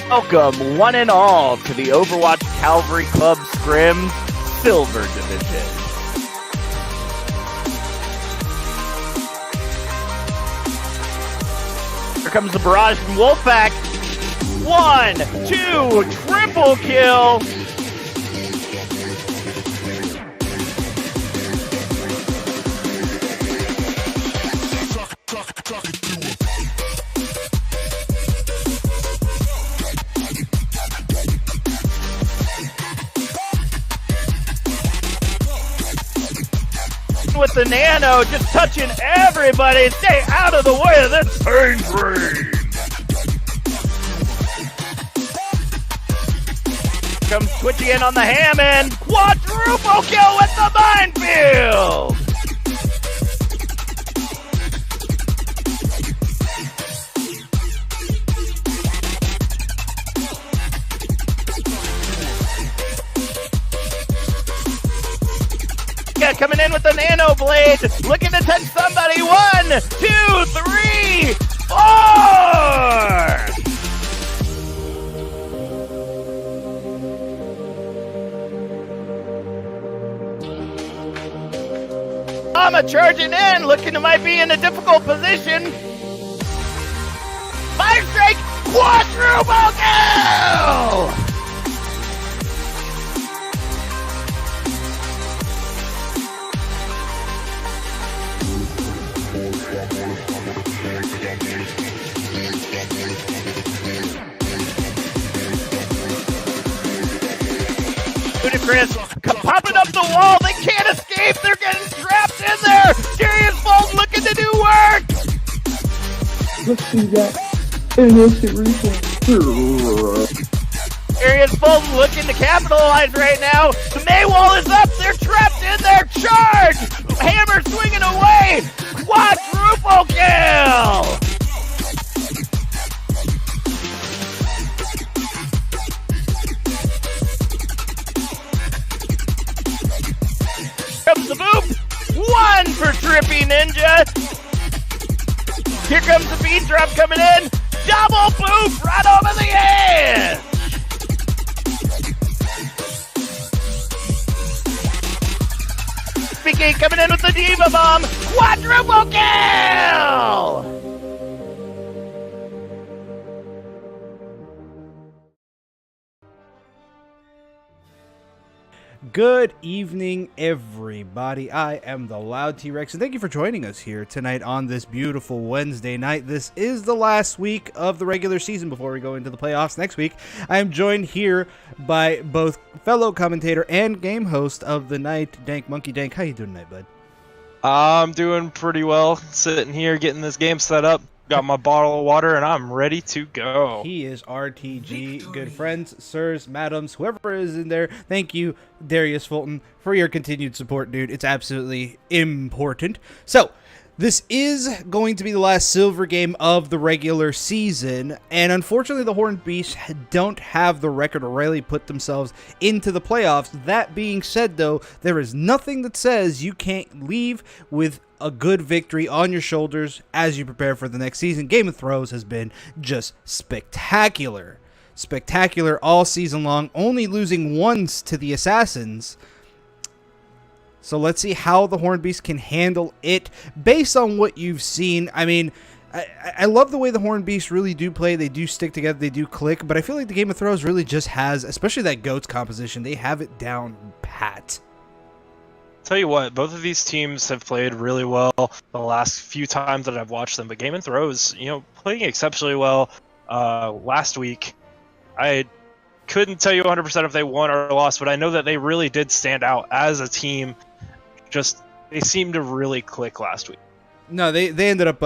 Welcome, one and all, to the Overwatch Cavalry Club Scrim Silver Division. Here comes the barrage from Wolfpack. 1, 2, triple kill. With the nano, just touching everybody. Stay out of the way of this pain train. Comes switching in on the Hammond. Quadruple kill with the minefield. Coming in with the nano blade, looking to touch somebody. 1, 2, 3, 4. Mama charging in, looking to might be in a difficult position. 5 strike, quadruple kill. Ludicrous, popping up the wall, they can't escape, they're getting trapped in there! Darius Fold looking to do work! Let's see that. And instant reset. Darius Fold looking to capitalize right now. The Maywall is up, they're trapped in there, charge! Hammer swinging away! Quadruple kill! Comes the boop. 1 for Trippy Ninja. Here comes the beat drop coming in. Double boop right over the edge. PK coming in with the Diva Bomb. Quadruple kill. Good evening, everybody. I am the Loud T-Rex, and thank you for joining us here tonight on this beautiful Wednesday night. This is the last week of the regular season before we go into the playoffs next week. I am joined here by both fellow commentator and game host of the night, Dank Monkey. Dank, how you doing tonight, bud? I'm doing pretty well, sitting here getting this game set up. Got my bottle of water, and I'm ready to go. He is RTG. Good friends, sirs, madams, whoever is in there. Thank you, Darius Fulton, for your continued support, dude. It's absolutely important. So, this is going to be the last silver game of the regular season, and unfortunately the Horned Beasts don't have the record to really put themselves into the playoffs. That being said, though, there is nothing that says you can't leave with a good victory on your shoulders as you prepare for the next season. Game of Thrones has been just spectacular. Spectacular all season long, only losing once to the Assassins. So let's see how the Horned Beast can handle it based on what you've seen. I mean, I love the way the Horned Beasts really do play. They do stick together. They do click. But I feel like the Game of Thrones really just has, especially that GOATS composition, they have it down pat. Tell you what, both of these teams have played really well the last few times that I've watched them. But Game of Thrones, playing exceptionally well last week. I couldn't tell you 100% if they won or lost, but I know that they really did stand out as a team. They seemed to really click last week. No, they ended up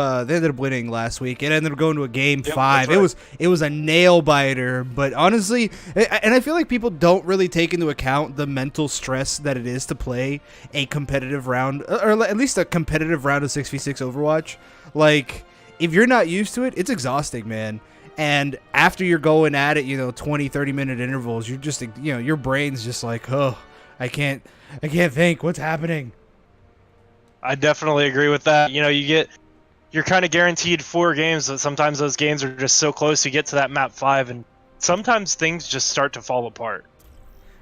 winning last week. It ended up going to a game 5. Right. It was a nail biter, but honestly, and I feel like people don't really take into account the mental stress that it is to play a competitive round, or at least a competitive round of 6v6 Overwatch. Like, if you're not used to it, it's exhausting, man. And after you're going at it, 20, 30-minute intervals, you're just, your brain's just like, oh, I can't think. What's happening? I definitely agree with that. You're kind of guaranteed 4 games, but sometimes those games are just so close. You get to that map 5 and sometimes things just start to fall apart.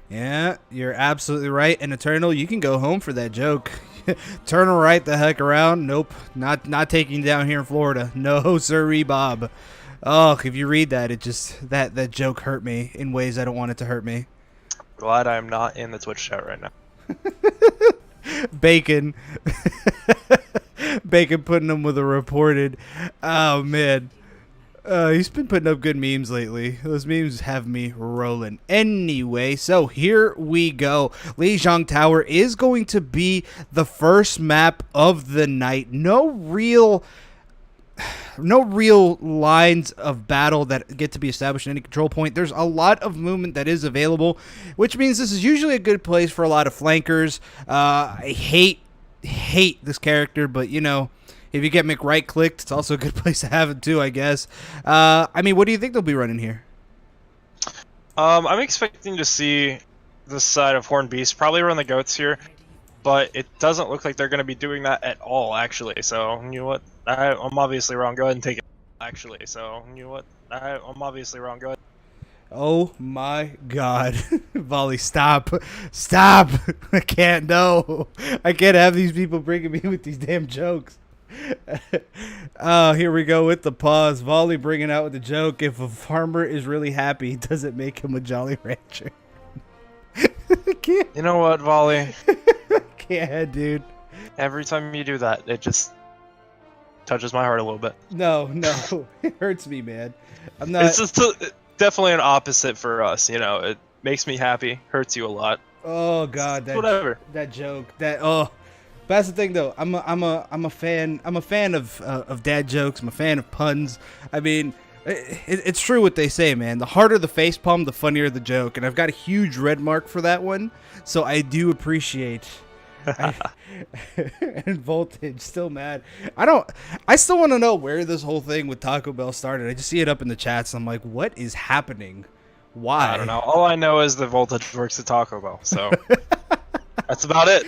Yeah, you're absolutely right. And Eternal, you can go home for that joke. Turn right the heck around. Nope, not taking you down here in Florida. No, sirree, Bob. Oh, if you read that, it just that joke hurt me in ways I don't want it to hurt me. Glad I'm not in the Twitch chat right now. Bacon. Bacon putting them with a reported. Oh, man. He's been putting up good memes lately. Those memes have me rolling. Anyway, so here we go. Lijiang Tower is going to be the first map of the night. No real lines of battle that get to be established in any control point. There's a lot of movement that is available, which means this is usually a good place for a lot of flankers. I hate this character, but you know, if you get McRight clicked, it's also a good place to have it too, I guess. I mean, what do you think they'll be running here? I'm expecting to see this side of Horned Beast probably run the goats here, but it doesn't look like they're going to be doing that at all, actually. So, you know what? I'm obviously wrong. Go ahead and take it. Actually, so, you know what? I'm obviously wrong. Go ahead. Oh my god. Volley, stop. Stop. I can't, no. I can't have these people bringing me with these damn jokes. Oh, here we go with the pause. Volley bringing out with the joke. If a farmer is really happy, does it make him a Jolly Rancher? I can't. You know what, Volley? Can't, dude. Every time you do that, it just touches my heart a little bit. No. It hurts me, man. I'm not. It's just definitely an opposite for us. You know, it makes me happy, hurts you a lot. Oh god, Whatever. That joke. But that's the thing, though. I'm a fan of dad jokes. I'm a fan of puns. I mean, it's true what they say, man. The harder the facepalm, the funnier the joke. And I've got a huge red mark for that one, so I do appreciate. And Voltage still mad. I still want to know where this whole thing with Taco Bell started. I just see it up in the chats. And I'm like, what is happening? Why? I don't know. All I know is the Voltage works at Taco Bell, so that's about it.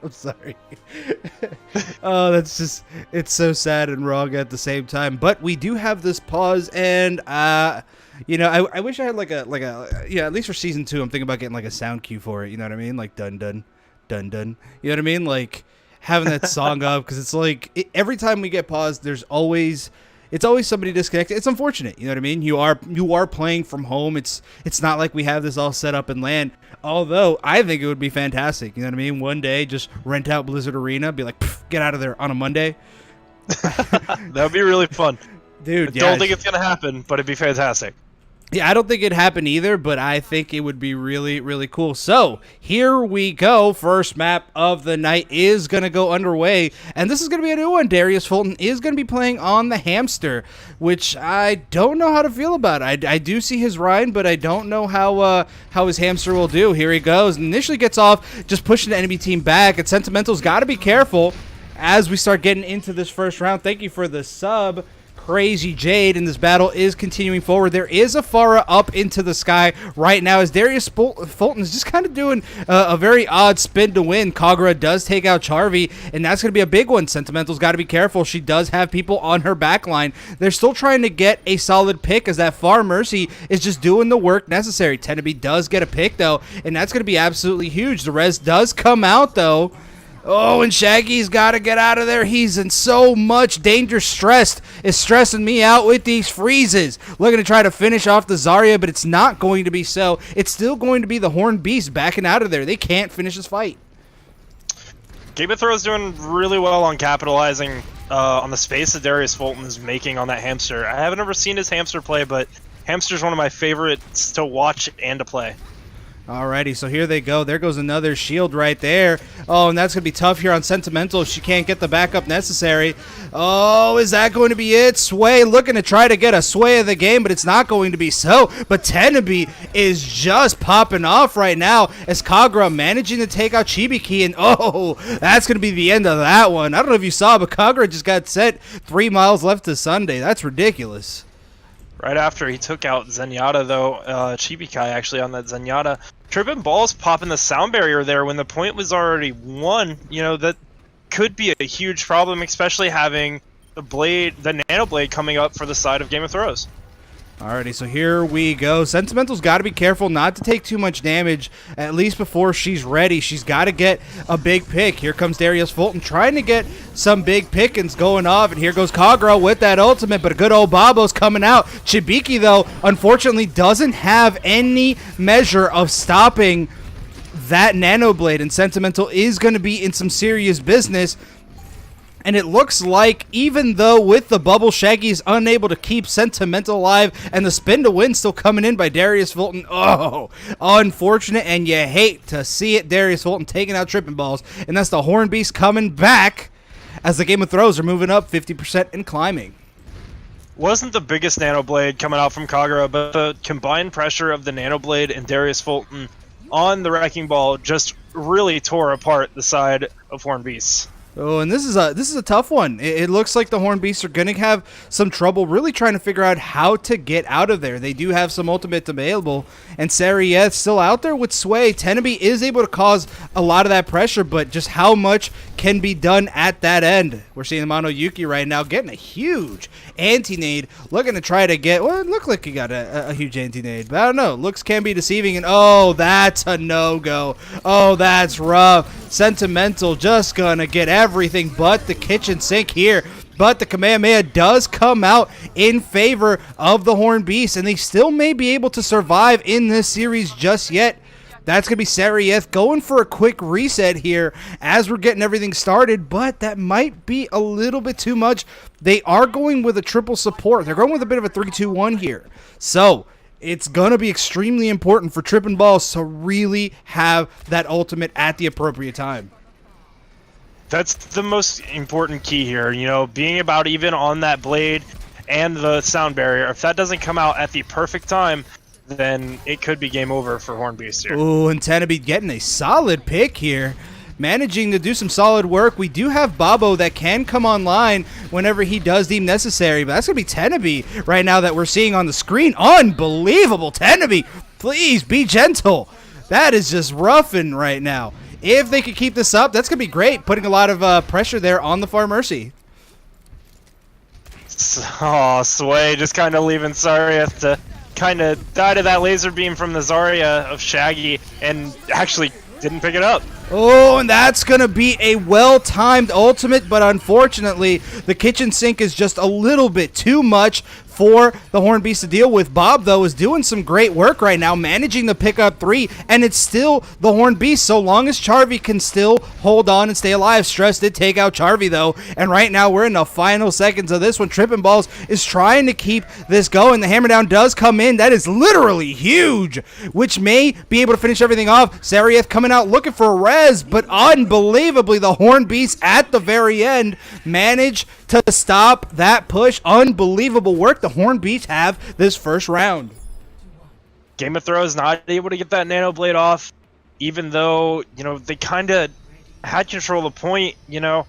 I'm sorry. Oh, it's so sad and wrong at the same time. But we do have this pause, and you know, I wish I had like a at least for season 2, I'm thinking about getting like a sound cue for it. You know what I mean? Like dun dun dun dun. You know what I mean? Like having that song up, because it's like every time we get paused, it's always somebody disconnected. It's unfortunate. You know what I mean? You are playing from home. It's not like we have this all set up in LAN. Although I think it would be fantastic. You know what I mean? One day, just rent out Blizzard Arena, be like, get out of there on a Monday. That would be really fun. Dude, I don't think it's going to happen, but it'd be fantastic. Yeah, I don't think it'd happen either, but I think it would be really, really cool. So, here we go. First map of the night is going to go underway, and this is going to be a new one. Darius Fulton is going to be playing on the Hamster, which I don't know how to feel about. I do see his Rhine, but I don't know how his Hamster will do. Here he goes. Initially gets off, just pushing the enemy team back, and Sentimental's got to be careful as we start getting into this first round. Thank you for the sub. Crazy Jade, and this battle is continuing forward. There is a Pharah up into the sky right now as Darius Fulton is just kind of doing a very odd spin to win. Kagura does take out Charvy, and that's going to be a big one. Sentimental's got to be careful. She does have people on her back line. They're still trying to get a solid pick as that Far Mercy is just doing the work necessary. Tenabe does get a pick, though, and that's going to be absolutely huge. The res does come out, though. Oh, and Shaggy's got to get out of there. He's in so much danger. Stressed. It's stressing me out with these freezes. Looking to try to finish off the Zarya, but it's not going to be so. It's still going to be the Horned Beast backing out of there. They can't finish this fight. Game of Thrones doing really well on capitalizing on the space that Darius Fulton is making on that Hamster. I haven't ever seen his Hamster play, but Hamster's one of my favorites to watch and to play. Alrighty, so here they go. There goes another shield right there. Oh, and that's going to be tough here on Sentimental if she can't get the backup necessary. Oh, is that going to be it? Sway looking to try to get a sway of the game, but it's not going to be so. But Tenabe is just popping off right now as Kagura managing to take out Chibiki, and oh, that's going to be the end of that one. I don't know if you saw, but Kagura just got sent 3 miles left to Sunday. That's ridiculous. Right after he took out Zenyatta, though, Chibikai actually on that Zenyatta. Tripping balls popping the sound barrier there when the point was already won. You know, that could be a huge problem, especially having the blade, the Nano Blade coming up for the side of Game of Thrones. Alrighty, so here we go. Sentimental's got to be careful not to take too much damage, at least before she's ready. She's got to get a big pick. Here comes Darius Fulton trying to get some big pickings going off, and here goes Kagura with that ultimate, but a good old Babo's coming out. Chibiki, though, unfortunately doesn't have any measure of stopping that Nano Blade, and Sentimental is going to be in some serious business. And it looks like, even though with the bubble, Shaggy is unable to keep Sentimental alive, and the spin to win still coming in by Darius Fulton. Oh, unfortunate, and you hate to see it. Darius Fulton taking out Tripping Balls, and that's the Horn Beast coming back as the Game of Throws are moving up 50% and climbing. Wasn't the biggest Nano Blade coming out from Kagura, but the combined pressure of the Nano Blade and Darius Fulton on the Wrecking Ball just really tore apart the side of Horn Beasts. Oh, and this is a tough one. It looks like the Horn Beasts are going to have some trouble really trying to figure out how to get out of there. They do have some ultimates available, and Sariyeth still out there with Sway. Tenabe is able to cause a lot of that pressure, but just how much can be done at that end? We're seeing Mono Yuki right now getting a huge anti-nade, looking to try to get, well, it looked like he got a huge anti-nade, but I don't know. Looks can be deceiving, and oh, that's a no-go. Oh, that's rough. Sentimental just going to get everything but the kitchen sink here. But the Kamehameha does come out in favor of the Horn Beast, and they still may be able to survive in this series just yet. That's going to be Sariyeth going for a quick reset here as we're getting everything started, but that might be a little bit too much. They are going with a triple support. They're going with a bit of a 3-2-1 here. So it's going to be extremely important for Trippin' Balls to really have that ultimate at the appropriate time. That's the most important key here, you know, being about even on that blade and the sound barrier. If that doesn't come out at the perfect time, then it could be game over for Horn Beast here. Ooh, and Tenabe getting a solid pick here. Managing to do some solid work. We do have Babo that can come online whenever he does deem necessary, but that's going to be Tenabe right now that we're seeing on the screen. Unbelievable, Tenabe. Please be gentle. That is just roughing right now. If they could keep this up, that's going to be great, putting a lot of pressure there on the Far Mercy. Oh, Sway just kind of leaving Sariyeth to kind of die to that laser beam from the Zarya of Shaggy and actually didn't pick it up. Oh, and that's going to be a well-timed ultimate, but unfortunately, the kitchen sink is just a little bit too much for the Horn Beast to deal with. Bob, though, is doing some great work right now, managing to pick up 3, and it's still the Horn Beast, so long as Charvy can still hold on and stay alive. Stress did take out Charvy, though, and right now we're in the final seconds of this one. Trippin' Balls is trying to keep this going. The hammer down does come in. That is literally huge, which may be able to finish everything off. Sariyeth coming out looking for a res, but unbelievably, the Horn Beast at the very end managed to stop that push. Unbelievable work. The Horn Beast have this first round. Game of Throws not able to get that Nano Blade off, even though, you know, they kind of had control of the point, you know.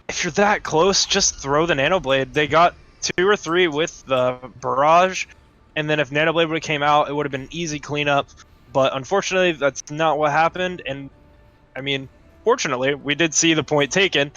If you're that close, just throw the Nano Blade. They got 2 or 3 with the barrage, and then if Nano Blade would have came out, it would have been an easy cleanup. But unfortunately, that's not what happened, and I mean, fortunately, we did see the point taken.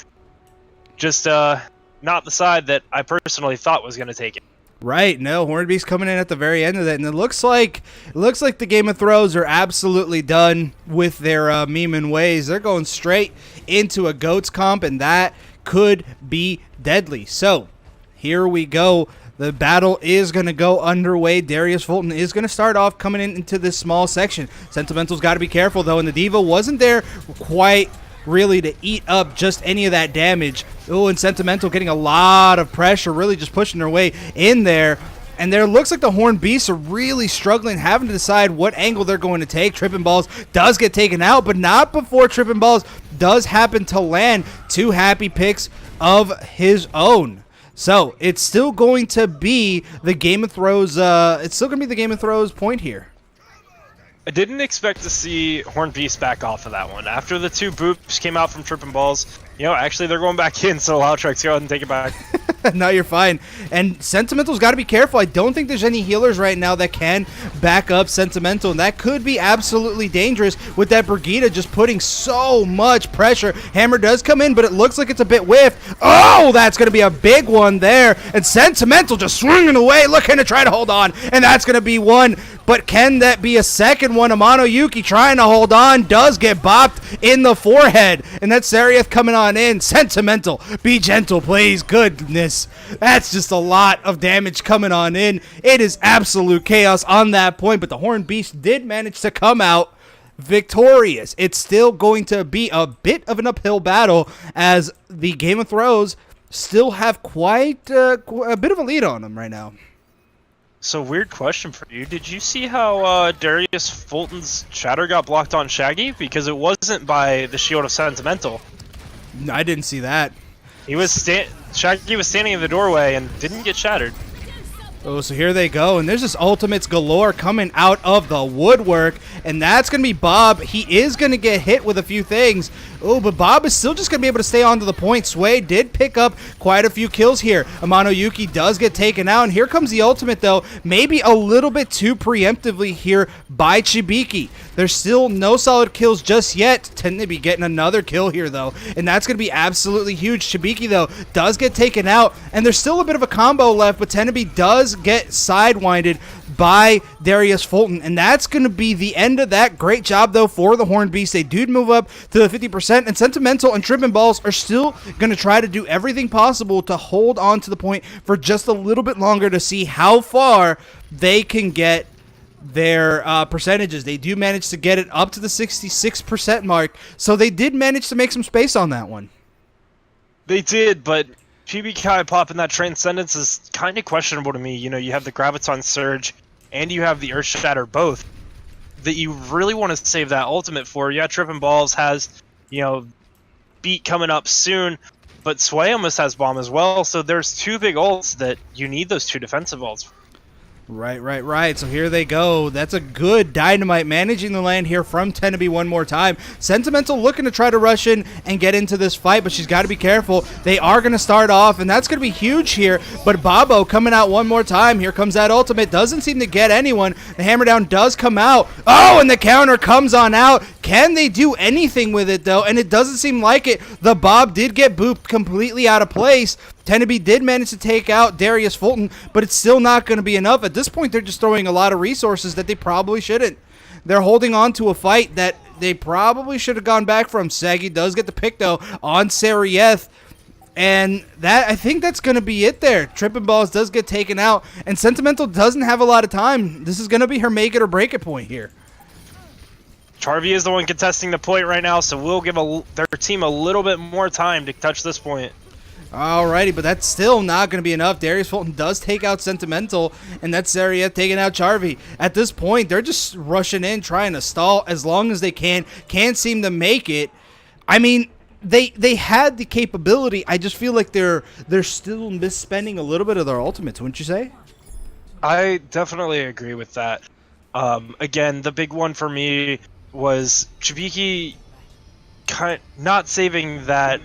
Just not the side that I personally thought was going to take it. Right, no, Horn Beast coming in at the very end of that, and it looks like the Game of Throws are absolutely done with their meme ways. They're going straight into a GOATS comp, and that could be deadly. So, here we go. The battle is going to go underway. Darius Fulton is going to start off coming into this small section. Sentimental's got to be careful, though, and the Diva wasn't there quite really to eat up just any of that damage. Oh, and Sentimental getting a lot of pressure, really just pushing their way in there. And there looks like the Horn Beasts are really struggling, having to decide what angle they're going to take. Trippin' Balls does get taken out, but not before Trippin' Balls does happen to land 2 happy picks of his own. So it's still going to be the Game of Throws. It's still going to be the Game of Throws point here. I didn't expect to see Horn Beast back off of that one. After the 2 boops came out from Trippin' Balls, you know, actually they're going back in, so Loudtrex, go ahead and take it back. No, you're fine. And Sentimental's got to be careful. I don't think there's any healers right now that can back up Sentimental, and that could be absolutely dangerous with that Brigitte just putting so much pressure. Hammer does come in, but it looks like it's a bit whiffed. Oh, that's going to be a big one there. And Sentimental just swinging away, looking to try to hold on, and that's going to be one. But can that be a second one? Amano Yuki trying to hold on, does get bopped in the forehead. And that's Zarieth coming on in. Sentimental, be gentle, please. Goodness, that's just a lot of damage coming on in. It is absolute chaos on that point, but the Horned Beast did manage to come out victorious. It's still going to be a bit of an uphill battle as the Game of Thrones still have quite a bit of a lead on them right now. So, weird question for you. Did you see how Darius Fulton's shatter got blocked on Shaggy? Because it wasn't by the shield of Sentimental. No, I didn't see that. He was Shaggy was standing in the doorway and didn't get shattered. Oh, so here they go, and there's just ultimates galore coming out of the woodwork, and that's going to be Bob. He is going to get hit with a few things. Oh, but Bob is still just going to be able to stay on to the point. Sway did pick up quite a few kills here. Amano Yuki does get taken out, and here comes the ultimate, though. Maybe a little bit too preemptively here by Chibiki. There's still no solid kills just yet. Tend to be getting another kill here, though, and that's going to be absolutely huge. Chibiki, though, does get taken out, and there's still a bit of a combo left, but Tenabe does get sidewinded by Darius Fulton, and that's going to be the end of that. Great job, though, for the Horned Beast. They do move up to the 50%, and Sentimental and Trippin' Balls are still going to try to do everything possible to hold on to the point for just a little bit longer to see how far they can get their percentages. They do manage to get it up to the 66% mark, so they did manage to make some space on that one. They did, but PBK popping that Transcendence is kind of questionable to me. You know, you have the Graviton Surge and you have the Earth Shatter both that you really want to save that ultimate for. Yeah, Trippin' Balls has, you know, beat coming up soon, but Sway almost has bomb as well, so there's two big ults that you need those two defensive ults. Right. So here they go. That's a good Dynamite managing the land here from Tenabe one more time. Sentimental looking to try to rush in and get into this fight, but she's got to be careful. They are going to start off, and that's going to be huge here. But Babo coming out one more time. Here comes that ultimate. Doesn't seem to get anyone. The hammer down does come out. Oh, and the counter comes on out. Can they do anything with it, though? And it doesn't seem like it. The Bob did get booped completely out of place. Tenabe did manage to take out Darius Fulton, but it's still not going to be enough. At this point, they're just throwing a lot of resources that they probably shouldn't. They're holding on to a fight that they probably should have gone back from. Saggy does get the pick, though, on Zarieth. And that, I think that's going to be it there. Trippin' Balls does get taken out, and Sentimental doesn't have a lot of time. This is going to be her make it or break it point here. Charvy is the one contesting the point right now, so we'll give their team a little bit more time to touch this point. Alrighty, but that's still not going to be enough. Darius Fulton does take out Sentimental, and that's Zarieth taking out Charvy. At this point, they're just rushing in, trying to stall as long as they can. Can't seem to make it. I mean, they had the capability. I just feel like they're still misspending a little bit of their ultimates, wouldn't you say? I definitely agree with that. Again, the big one for me was Chibiki not saving that...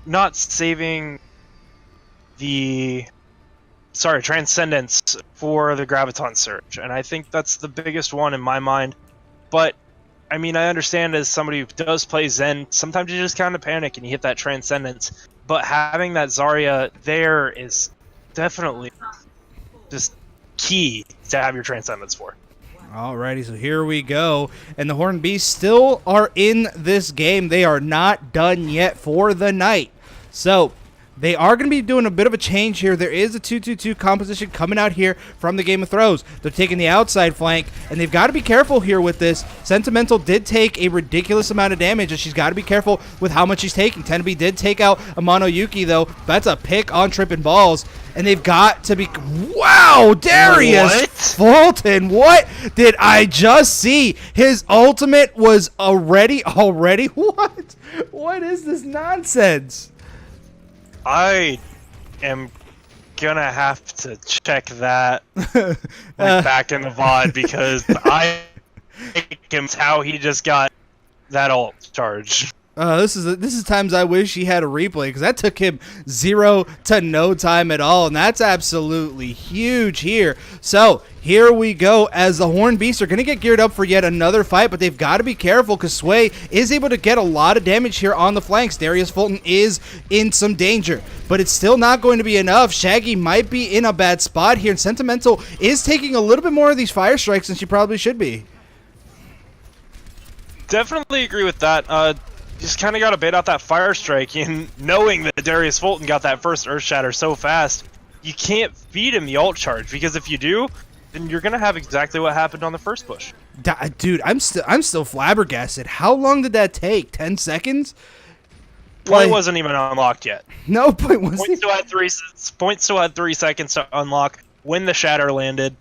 not saving the Transcendence for the Graviton Surge, and I think that's the biggest one in my mind. But I mean, I understand as somebody who does play Zen, sometimes you just kind of panic and you hit that Transcendence, but having that Zarya there is definitely just key to have your Transcendence for. Alrighty, so here we go. And the Horned Beasts still are in this game. They are not done yet for the night. So they are going to be doing a bit of a change here. There is a 2-2-2 composition coming out here from the Game of Thrones. They're taking the outside flank, and they've got to be careful here with this. Sentimental did take a ridiculous amount of damage, and she's got to be careful with how much she's taking. Tenabe did take out Amano Yuki, though. That's a pick on Trippin' Balls, and they've got to be... Wow, Darius Fulton, what did I just see? His ultimate was already? What? What is this nonsense? I am gonna have to check that back in the VOD because I think how he just got that ult charge. This is times I wish he had a replay, because that took him 0 to no time at all, and that's absolutely huge here. So here we go, as the Horned Beasts are going to get geared up for yet another fight, but they've got to be careful because Sway is able to get a lot of damage here on the flanks. Darius Fulton is in some danger, but it's still not going to be enough. Shaggy might be in a bad spot here, and Sentimental is taking a little bit more of these fire strikes than she probably should be. Definitely agree with that. Just kind of got to bait out that fire strike, and knowing that Darius Fulton got that first Earth Shatter so fast, you can't feed him the ult charge, because if you do, then you're gonna have exactly what happened on the first push. Dude, I'm still flabbergasted. How long did that take? 10 seconds? Point wasn't even unlocked yet. No, point still had 3 seconds to unlock when the shatter landed,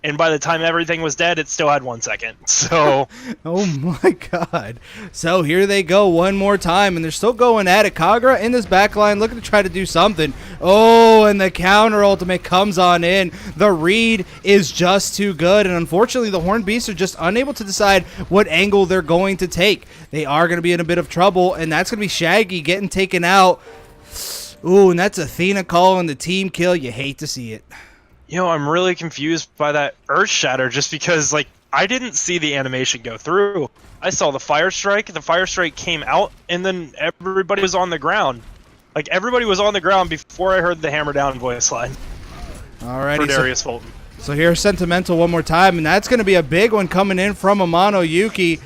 and by the time everything was dead, it still had 1 second. So, oh my god. So here they go one more time, and they're still going at it. Kagra in this backline looking to try to do something. Oh, and the counter ultimate comes on in. The read is just too good, and unfortunately the Horned Beasts are just unable to decide what angle they're going to take. They are going to be in a bit of trouble, and that's going to be Shaggy getting taken out. Ooh, and that's Athena calling the team kill. You hate to see it. You know, I'm really confused by that Earth Shatter, just because, like, I didn't see the animation go through. I saw the Fire Strike came out, and then everybody was on the ground. Like, everybody was on the ground before I heard the hammer down voice line. Alrighty, for Darius Fulton. So here's Sentimental one more time, and that's going to be a big one coming in from Amano Yuki.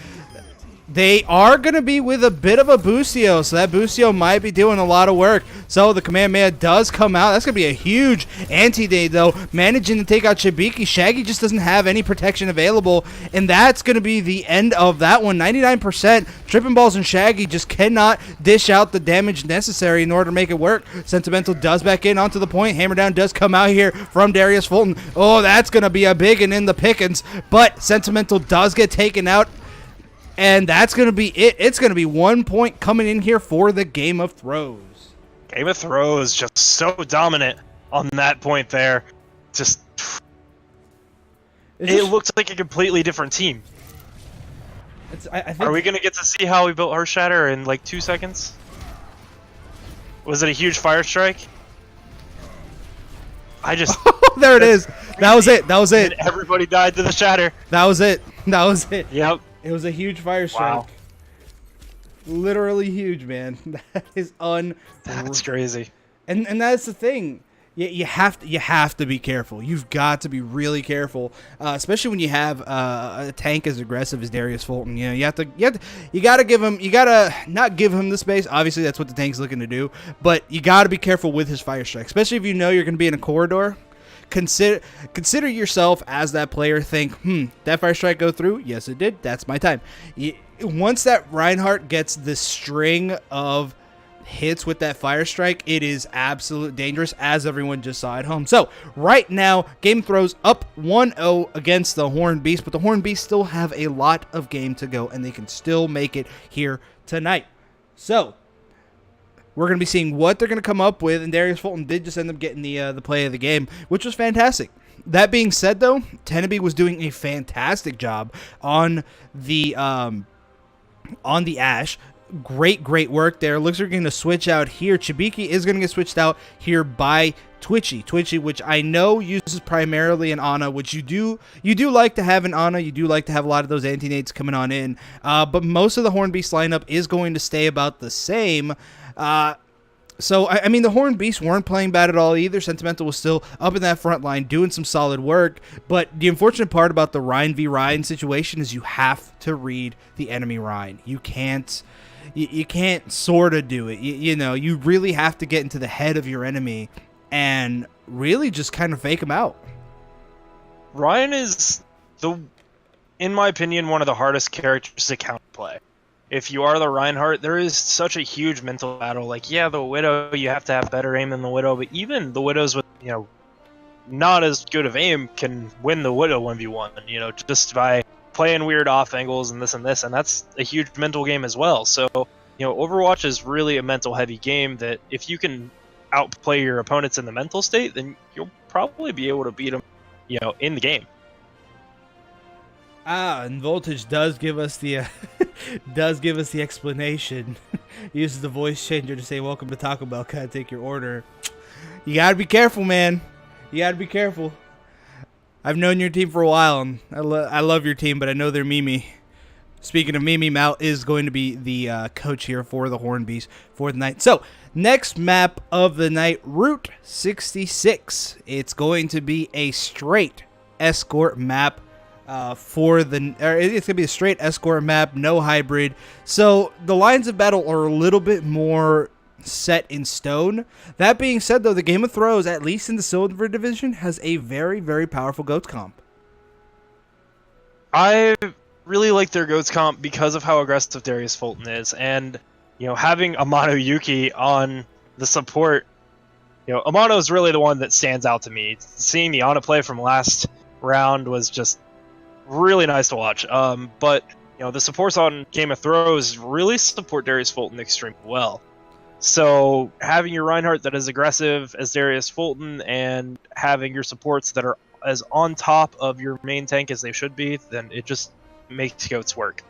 They are going to be with a bit of a Boostio, so that Boostio might be doing a lot of work. So the Kamehameha does come out. That's going to be a huge anti-day, though, managing to take out Shibiki. Shaggy just doesn't have any protection available, and that's going to be the end of that one. 99%. Tripping Balls and Shaggy just cannot dish out the damage necessary in order to make it work. Sentimental does back in onto the point. Hammer down does come out here from Darius Fulton. Oh, that's going to be a big one in the pickings, but Sentimental does get taken out. And that's going to be it. It's going to be 1 point coming in here for the Game of Throws. Game of Throws just so dominant on that point there. Just it looked like a completely different team. I think, are we going to get to see how we built Earth Shatter in like 2 seconds? Was it a huge fire strike? I just... there it is. That was it. That was it. And everybody died to the Shatter. That was it. That was it. Yep. It was a huge fire strike. Wow. Literally huge, man. That is That's crazy. And that's the thing. You have to be careful. You've got to be really careful, especially when you have a tank as aggressive as Darius Fulton. You know, you gotta not give him the space. Obviously, that's what the tank's looking to do. But you gotta be careful with his fire strike, especially if you know you're gonna be in a corridor. Consider yourself as that player. Think, that fire strike go through? Yes, it did. That's my time. Once that Reinhardt gets the string of hits with that fire strike, it is absolute dangerous, as everyone just saw at home. So right now, Game Throws up 1-0 against the Horned Beast, but the Horned Beast still have a lot of game to go, and they can still make it here tonight. So we're going to be seeing what they're going to come up with, and Darius Fulton did just end up getting the play of the game, which was fantastic. That being said, though, Tenabe was doing a fantastic job on the Ashe. Great work there. Looks like we're going to switch out here. Chibiki is going to get switched out here by Twitchy, which I know uses primarily an Ana, which you do like to have an Ana. You do like to have a lot of those anti-nades coming on in. But most of the Horned Beast lineup is going to stay about the same. So, I mean, the Horned Beasts weren't playing bad at all either. Sentimental was still up in that front line doing some solid work. But the unfortunate part about the Rhine v. Rhine situation is you have to read the enemy Rhine. You can't sort of do it. You know, you really have to get into the head of your enemy and really just kind of fake them out. Ryan is, in my opinion, one of the hardest characters to counterplay. If you are the Reinhardt, there is such a huge mental battle. Like, yeah, the Widow, you have to have better aim than the Widow, but even the Widows with, not as good of aim can win the Widow 1v1, just by playing weird off angles and this, and that's a huge mental game as well. So, Overwatch is really a mental heavy game that if you can outplay your opponents in the mental state, then you'll probably be able to beat them, in the game. And Voltage does give us the explanation. He uses the voice changer to say, "Welcome to Taco Bell. Can I take your order?" You gotta be careful, man. You gotta be careful. I've known your team for a while, and I love your team, but I know they're Mimi. Speaking of Mimi, Mal is going to be the coach here for the Hornbees for the night. So, next map of the night, Route 66. It's going to be a straight escort map it's going to be a straight escort map, no hybrid. So, the lines of battle are a little bit more set in stone. That being said, though, the Game of Thrones, at least in the Silver Division, has a very, very powerful GOATS comp. I really like their GOATS comp because of how aggressive Darius Fulton is, and having Amano Yuki on the support, Amano is really the one that stands out to me. Seeing the Ana play from last round was just really nice to watch. But the supports on Game of Thrones really support Darius Fulton extremely well. So having your Reinhardt that is aggressive as Darius Fulton and having your supports that are as on top of your main tank as they should be, then it just makes GOATS work.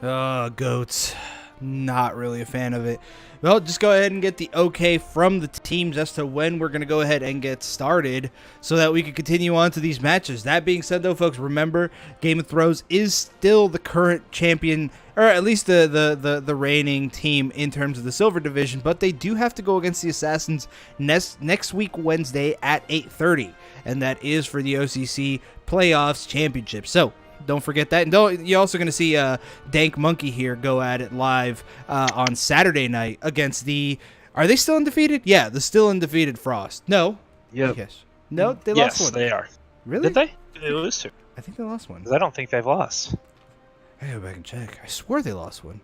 GOATS. Not really a fan of it. Well, just go ahead and get the okay from the teams as to when we're going to go ahead and get started so that we can continue on to these matches. That being said, though, folks, remember, Game of Thrones is still the current champion, or at least the reigning team in terms of the Silver Division, but they do have to go against the Assassins next week, Wednesday at 8:30, and that is for the O.C.C. Playoffs Championship. So, don't forget that. And you're also going to see Dank Monkey here go at it live on Saturday night against the... Are they still undefeated? Yeah, the still undefeated Frost. No. Yep. Yes. No, they lost one. Yes, they are. Really? Did they? Did they lose two? I think they lost one. 'Cause I don't think they've lost. I gotta go back and check. I swore they lost one.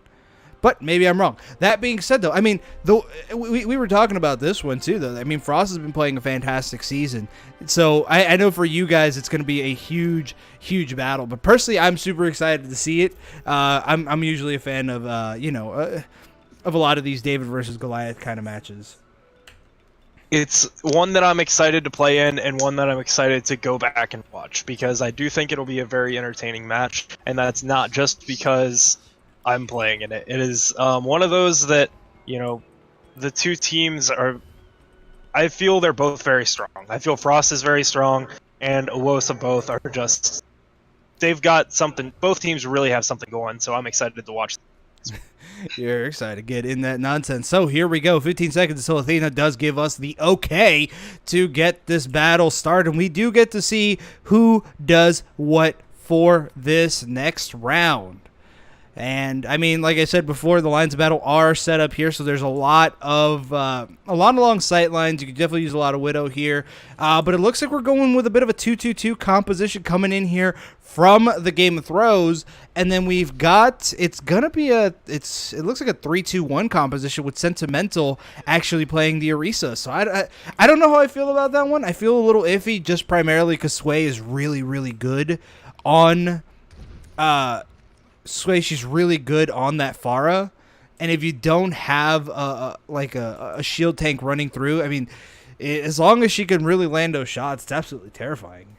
But maybe I'm wrong. That being said, though, I mean, we were talking about this one, too, though. I mean, Frost has been playing a fantastic season. So I know for you guys it's going to be a huge, huge battle. But personally, I'm super excited to see it. I'm usually a fan of, of a lot of these David versus Goliath kind of matches. It's one that I'm excited to play in and one that I'm excited to go back and watch because I do think it'll be a very entertaining match. And that's not just because I'm playing in it. It is one of those that, the two teams are... I feel they're both very strong. I feel Frost is very strong, and O.C.C both are just... They've got something... Both teams really have something going, so I'm excited to watch. You're excited to get in that nonsense. So here we go. 15 seconds until Athena does give us the okay to get this battle started. And we do get to see who does what for this next round. And I mean, like I said before, the lines of battle are set up here, so there's a lot along sight lines. You could definitely use a lot of Widow here, but it looks like we're going with a bit of a 2-2-2 composition coming in here from the Game of Thrones, and then we've got it looks like a 3-2-1 composition with Sentimental actually playing the Orisa. So I don't know how I feel about that one. I feel a little iffy, just primarily because Sway is really, really good on. She's really good on that Pharah, and if you don't have a shield tank running through, I mean, as long as she can really land those shots, it's absolutely terrifying.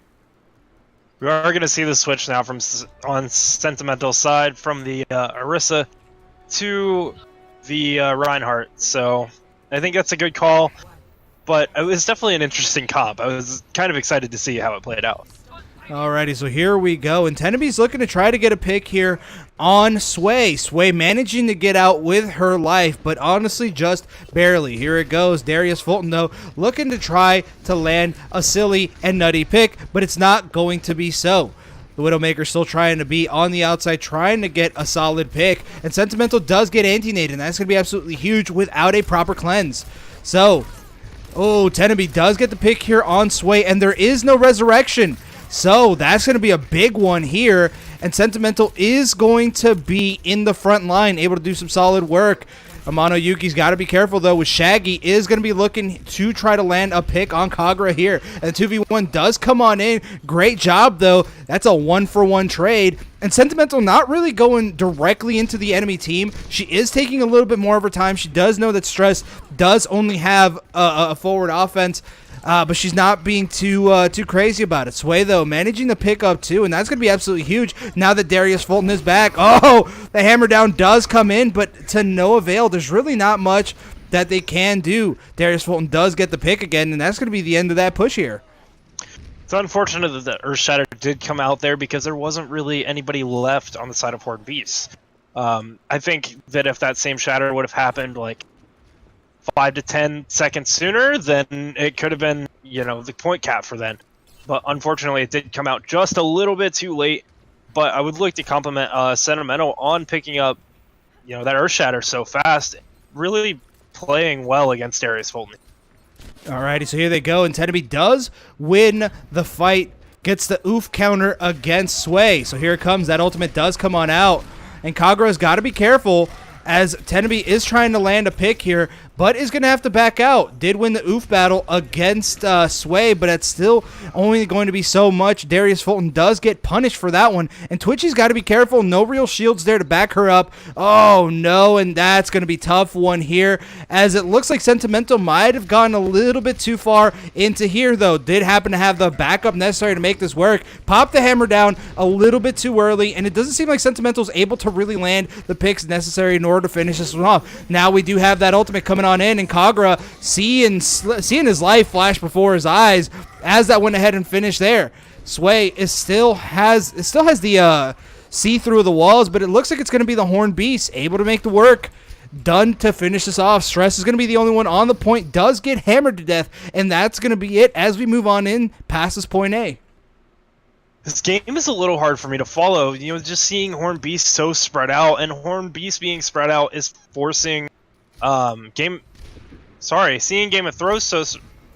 We are going to see the switch now from on Sentimental side from the Orisa to the Reinhardt, so I think that's a good call, but it was definitely an interesting comp. I was kind of excited to see how it played out. Alrighty, so here we go. And Tenebe's looking to try to get a pick here on Sway. Sway managing to get out with her life, but honestly just barely. Here it goes. Darius Fulton, though, looking to try to land a silly and nutty pick, but it's not going to be so. The Widowmaker still trying to be on the outside, trying to get a solid pick. And Sentimental does get anti-nade, and that's going to be absolutely huge without a proper cleanse. So, Tenebe does get the pick here on Sway, and there is no resurrection. So that's going to be a big one here, and Sentimental is going to be in the front line, able to do some solid work. Amano Yuki's got to be careful, though, with Shaggy is going to be looking to try to land a pick on Kagura here. And the 2v1 does come on in. Great job, though. That's a 1-for-1 trade. And Sentimental not really going directly into the enemy team. She is taking a little bit more of her time. She does know that Stress does only have a forward offense. but she's not being too crazy about it. Sway, though, managing the pick up, too, and that's going to be absolutely huge now that Darius Fulton is back. Oh, the hammer down does come in, but to no avail. There's really not much that they can do. Darius Fulton does get the pick again, and that's going to be the end of that push here. It's unfortunate that the Earthshatter did come out there because there wasn't really anybody left on the side of Horde Beast. I think that if that same shatter would have happened like 5 to 10 seconds sooner, then it could have been, the point cap for then. But unfortunately, it did come out just a little bit too late. But I would like to compliment Sentimental on picking up, that Earthshatter so fast, really playing well against Darius Fulton. Alrighty, so here they go, and Tenemy does win the fight, gets the oof counter against Sway. So here it comes, that ultimate does come on out, and Kagura's got to be careful as Tenemy is trying to land a pick here, but is going to have to back out. Did win the oof battle against Sway, but it's still only going to be so much. Darius Fulton does get punished for that one, and Twitchy's got to be careful. No real shields there to back her up. Oh, no, and that's going to be tough one here, as it looks like Sentimental might have gone a little bit too far into here, though. Did happen to have the backup necessary to make this work. Popped the hammer down a little bit too early, and it doesn't seem like Sentimental's able to really land the picks necessary in order to finish this one off. Now we do have that ultimate coming on in, and Kagura seeing his life flash before his eyes as that went ahead and finished there. Sway is still has the see through the walls, but it looks like it's going to be the Horned Beast able to make the work done to finish this off. Stress is going to be the only one on the point, does get hammered to death, and that's going to be it as we move on in past this point A. This game is a little hard for me to follow. Just seeing Horned Beast so spread out, and Horned Beast being spread out is forcing seeing Game of Thrones so...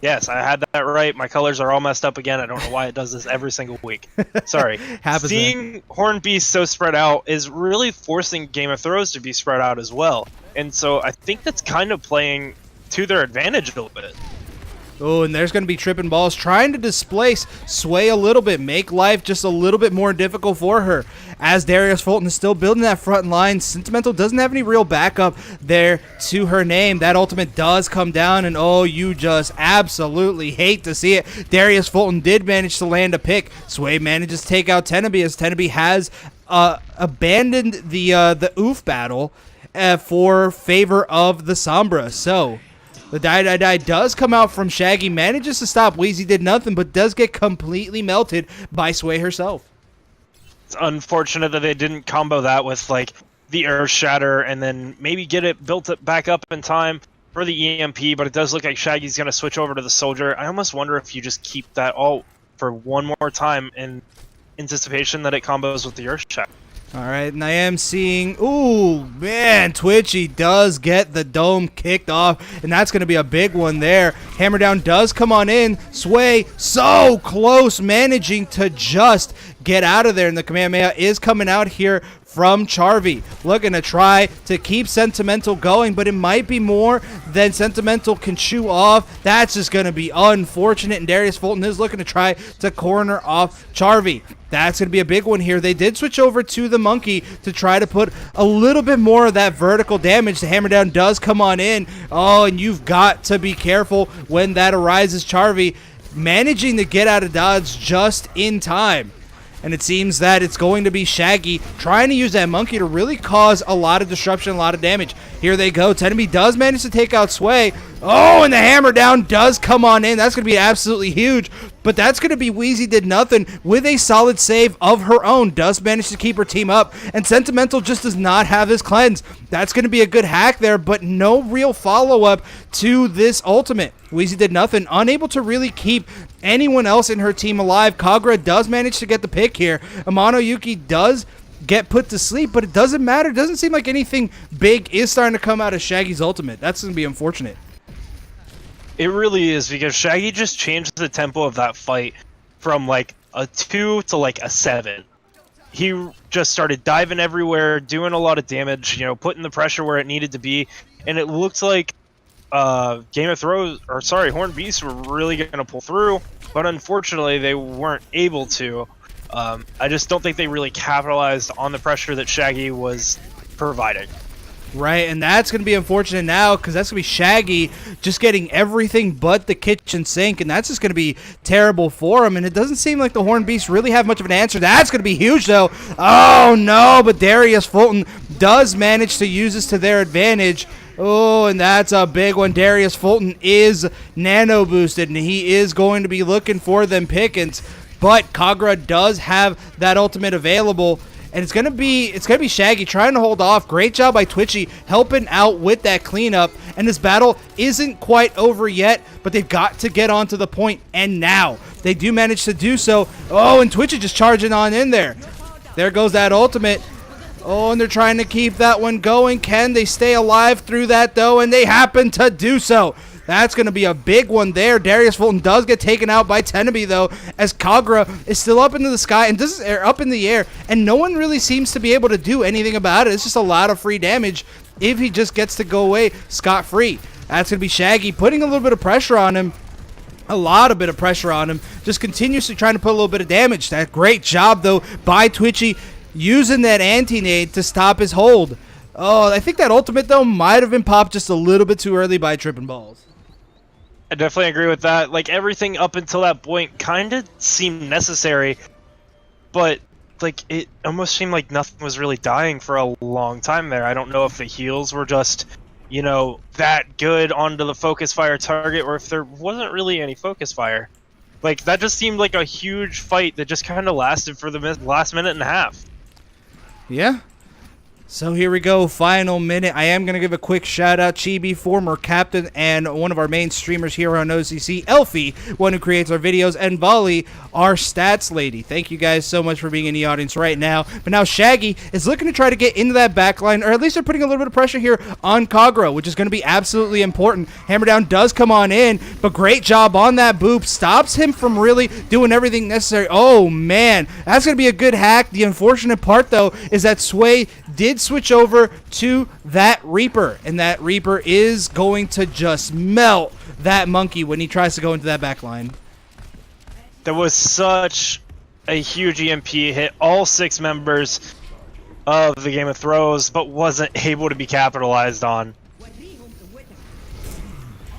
Yes, I had that right. My colors are all messed up again. I don't know why it does this every single week. Sorry. Seeing Horned Beast so spread out is really forcing Game of Thrones to be spread out as well. And so I think that's kind of playing to their advantage a little bit. Oh, and there's going to be tripping balls trying to displace Sway a little bit, make life just a little bit more difficult for her. As Darius Fulton is still building that front line, Sentimental doesn't have any real backup there to her name. That ultimate does come down, and oh, you just absolutely hate to see it. Darius Fulton did manage to land a pick. Sway manages to take out Tenemy, as Tenemy has abandoned the oof battle for favor of the Sombra. So the die does come out from Shaggy, manages to stop Wheezy Did Nothing, but does get completely melted by Sway herself. It's unfortunate that they didn't combo that with the Earth Shatter and then maybe get it built back up in time for the EMP, but it does look like Shaggy's going to switch over to the Soldier. I almost wonder if you just keep that all for one more time in anticipation that it combos with the Earth Shatter. All right, and I am seeing, ooh, man, Twitchy does get the dome kicked off, and that's going to be a big one there. Hammer down does come on in. Sway so close, managing to just get out of there, and the Kamehameha is coming out here from Charvy, looking to try to keep Sentimental going, but it might be more than Sentimental can chew off. That's just going to be unfortunate, and Darius Fulton is looking to try to corner off Charvy. That's going to be a big one here. They did switch over to the Monkey to try to put a little bit more of that vertical damage. The hammer down does come on in. Oh, and you've got to be careful when that arises. Charvy managing to get out of dodge just in time. And it seems that it's going to be Shaggy trying to use that Monkey to really cause a lot of disruption, a lot of damage. Here they go. Tenemy does manage to take out Sway. Oh, and the hammer down does come on in. That's going to be absolutely huge. But that's going to be Wheezy Did Nothing with a solid save of her own. Does manage to keep her team up. And Sentimental just does not have his cleanse. That's going to be a good hack there, but no real follow-up to this ultimate. Wheezy Did Nothing, unable to really keep anyone else in her team alive. Kagura does manage to get the pick here. Amano Yuki does get put to sleep, but it doesn't matter. It doesn't seem like anything big is starting to come out of Shaggy's ultimate. That's going to be unfortunate. It really is, because Shaggy just changed the tempo of that fight from a 2 to a 7. He just started diving everywhere, doing a lot of damage, putting the pressure where it needed to be, and it looked like Horned Beast were really going to pull through, but unfortunately they weren't able to. I just don't think they really capitalized on the pressure that Shaggy was providing. Right, and that's going to be unfortunate now because that's going to be Shaggy just getting everything but the kitchen sink, and that's just going to be terrible for him, and it doesn't seem like the Horned Beast really have much of an answer. That's going to be huge, though. Oh, no, but Darius Fulton does manage to use this to their advantage. Oh, and that's a big one. Darius Fulton is nano boosted, and he is going to be looking for them pickings, but Kagura does have that ultimate available. And it's gonna be Shaggy trying to hold off. Great job by Twitchy helping out with that cleanup. And this battle isn't quite over yet, but they've got to get onto the point. And now they do manage to do so. Oh, and Twitchy just charging on in there. There goes that ultimate. Oh, and they're trying to keep that one going. Can they stay alive through that though? And they happen to do so. That's going to be a big one there. Darius Fulton does get taken out by Tenabe, though, as Kagura is still up into the sky and up in the air, and no one really seems to be able to do anything about it. It's just a lot of free damage if he just gets to go away scot-free. That's going to be Shaggy putting a little bit of pressure on him. A lot of bit of pressure on him. Just continuously trying to put a little bit of damage. That great job, though, by Twitchy using that anti-nade to stop his hold. Oh, I think that ultimate, though, might have been popped just a little bit too early by Trippin' Balls. I definitely agree with that. Like, everything up until that point kind of seemed necessary, but like it almost seemed like nothing was really dying for a long time there. I don't know if the heals were just, you know, that good onto the focus fire target, or if there wasn't really any focus fire. Like, that just seemed like a huge fight that just kind of lasted for the last minute and a half. Yeah. So here we go, final minute. I am going to give a quick shout out, Chibi, former captain and one of our main streamers here on O.C.C, Elfie, one who creates our videos, and Volley, our stats lady. Thank you guys so much for being in the audience right now. But now Shaggy is looking to try to get into that backline, or at least they're putting a little bit of pressure here on Kagura, which is going to be absolutely important. Hammer down does come on in, but great job on that boop. Stops him from really doing everything necessary. Oh, man. That's going to be a good hack. The unfortunate part, though, is that Sway did switch over to that Reaper, and that Reaper is going to just melt that monkey when he tries to go into that back line. That was such a huge EMP, hit all 6 members of the Game of Thrones, but wasn't able to be capitalized on.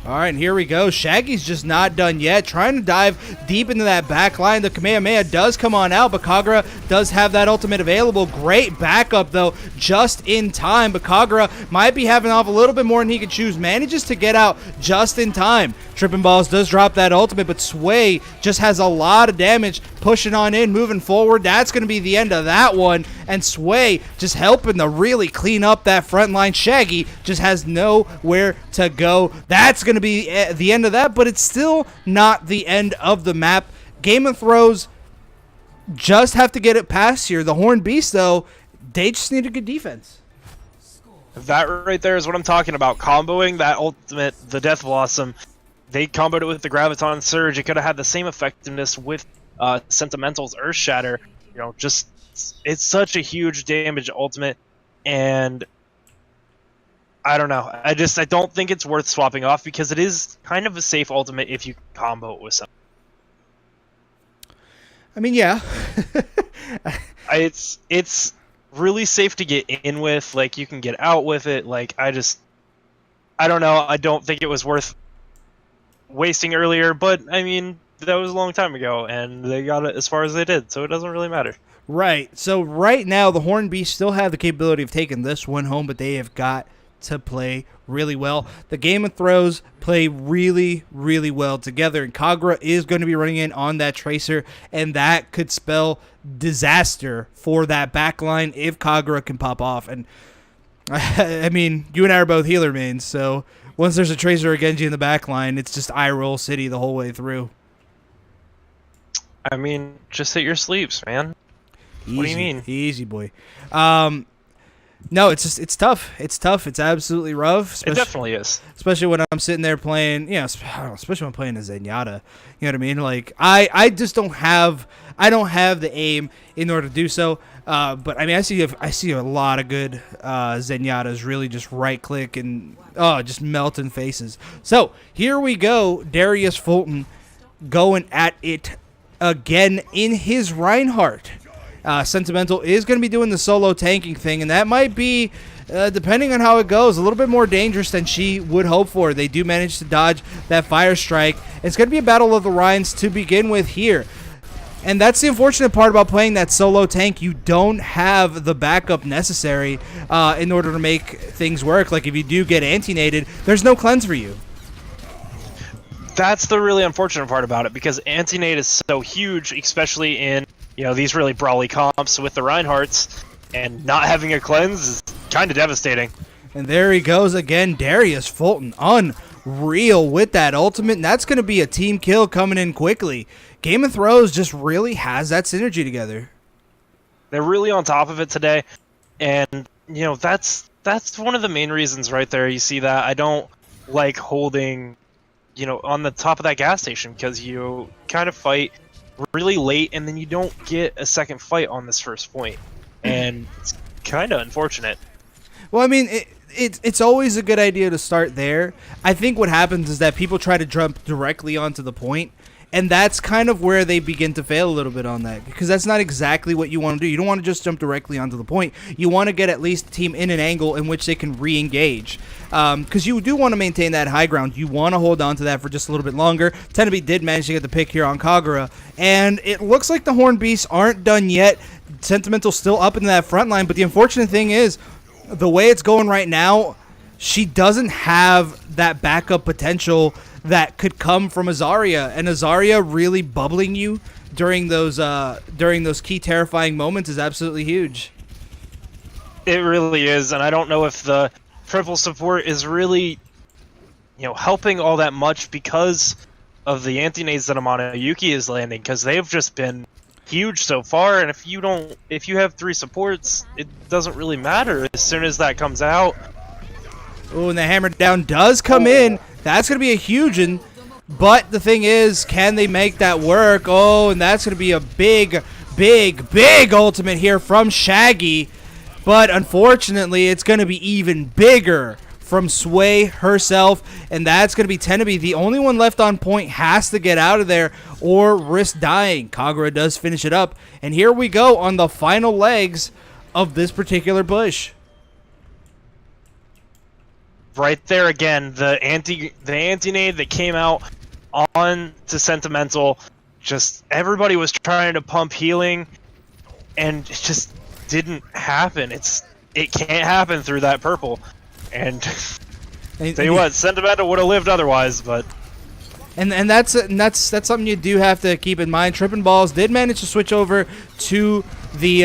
All right, and here we go. Shaggy's just not done yet. Trying to dive deep into that back line. The Kamehameha does come on out, but Kagura does have that ultimate available. Great backup, though, just in time. But Kagura might be having off a little bit more than he could choose. Manages to get out just in time. Trippin' Balls does drop that ultimate, but Sway just has a lot of damage pushing on in, moving forward. That's going to be the end of that one. And Sway just helping to really clean up that front line. Shaggy just has nowhere to go. That's going to be the end of that, but it's still not the end of the map. Game of Thrones just have to get it past here. The Horned Beast, though, they just need a good defense. That right there is what I'm talking about. Comboing that ultimate, the Death Blossom. They comboed it with the Graviton Surge. It could have had the same effectiveness with Sentimental's Earth Shatter. You know, just it's such a huge damage ultimate, and I don't know. I don't think it's worth swapping off because it is kind of a safe ultimate if you combo it with something. I mean, yeah. It's really safe to get in with. Like, you can get out with it. Like, I don't know. I don't think it was worth wasting earlier, but I mean, that was a long time ago, and they got it as far as they did, so it doesn't really matter. Right. So right now, the Horned Beast still have the capability of taking this one home, but they have got to play really well. The Game of Thrones play really, really well together, and Kagura is going to be running in on that Tracer, and that could spell disaster for that backline if Kagura can pop off. And I mean, you and I are both healer mains, so once there's a Tracer or Genji in the backline, it's just eye roll city the whole way through. I mean, just hit your sleeves, man. Easy, what do you mean? Easy, boy. No, it's tough. It's tough. It's absolutely rough. It definitely is. Especially when I'm sitting there playing, you know, especially when I'm playing a Zenyatta. You know what I mean? Like, I just don't have the aim in order to do so. But I mean, I see a lot of good Zenyatas really just right click and just melting faces. So here we go. Darius Fulton going at it again in his Reinhardt. Sentimental is going to be doing the solo tanking thing, and that might be, depending on how it goes, a little bit more dangerous than she would hope for. They do manage to dodge that fire strike. It's going to be a battle of the Rhines to begin with here. And that's the unfortunate part about playing that solo tank. You don't have the backup necessary in order to make things work. Like if you do get anti-nated, there's no cleanse for you. That's the really unfortunate part about it, because anti-nade is so huge, especially in these really brawly comps with the Reinhardts, and not having a cleanse is kind of devastating. And there he goes again, Darius Fulton, unreal with that ultimate, and that's going to be a team kill coming in quickly. Game of Thrones just really has that synergy together. They're really on top of it today, and that's one of the main reasons right there. You see that I don't like holding on the top of that gas station, because you kind of fight really late and then you don't get a second fight on this first point, and it's kind of unfortunate. Well, I mean, it's always a good idea to start there. I think what happens is that people try to jump directly onto the point, and that's kind of where they begin to fail a little bit on that, because that's not exactly what you want to do. You don't want to just jump directly onto the point. You want to get at least the team in an angle in which they can re-engage, because you do want to maintain that high ground. You want to hold on to that for just a little bit longer. Tenebi did manage to get the pick here on Kagura, and it looks like the Horned Beasts aren't done yet. Sentimental's still up in that front line, but the unfortunate thing is, the way it's going right now, she doesn't have that backup potential that could come from Azaria, and Azaria really bubbling you during those key terrifying moments is absolutely huge. It really is, and I don't know if the triple support is really helping all that much because of the anti-nades that Amano Yuki is landing, because they've just been huge so far. And if you have 3 supports, it doesn't really matter as soon as that comes out. Oh, and the hammer down does come in. That's going to be a huge one. But the thing is, can they make that work? Oh, and that's going to be a big, big, big ultimate here from Shaggy. But unfortunately, it's going to be even bigger from Sway herself. And that's going to be Tenebi. The only one left on point has to get out of there or risk dying. Kagura does finish it up. And here we go on the final legs of this particular push. Right there again, the anti-nade that came out on to Sentimental, just everybody was trying to pump healing, and it just didn't happen. It can't happen through that purple. And tell you what, Sentimental would have lived otherwise, but. And that's something you do have to keep in mind. Trippin' Balls did manage to switch over to the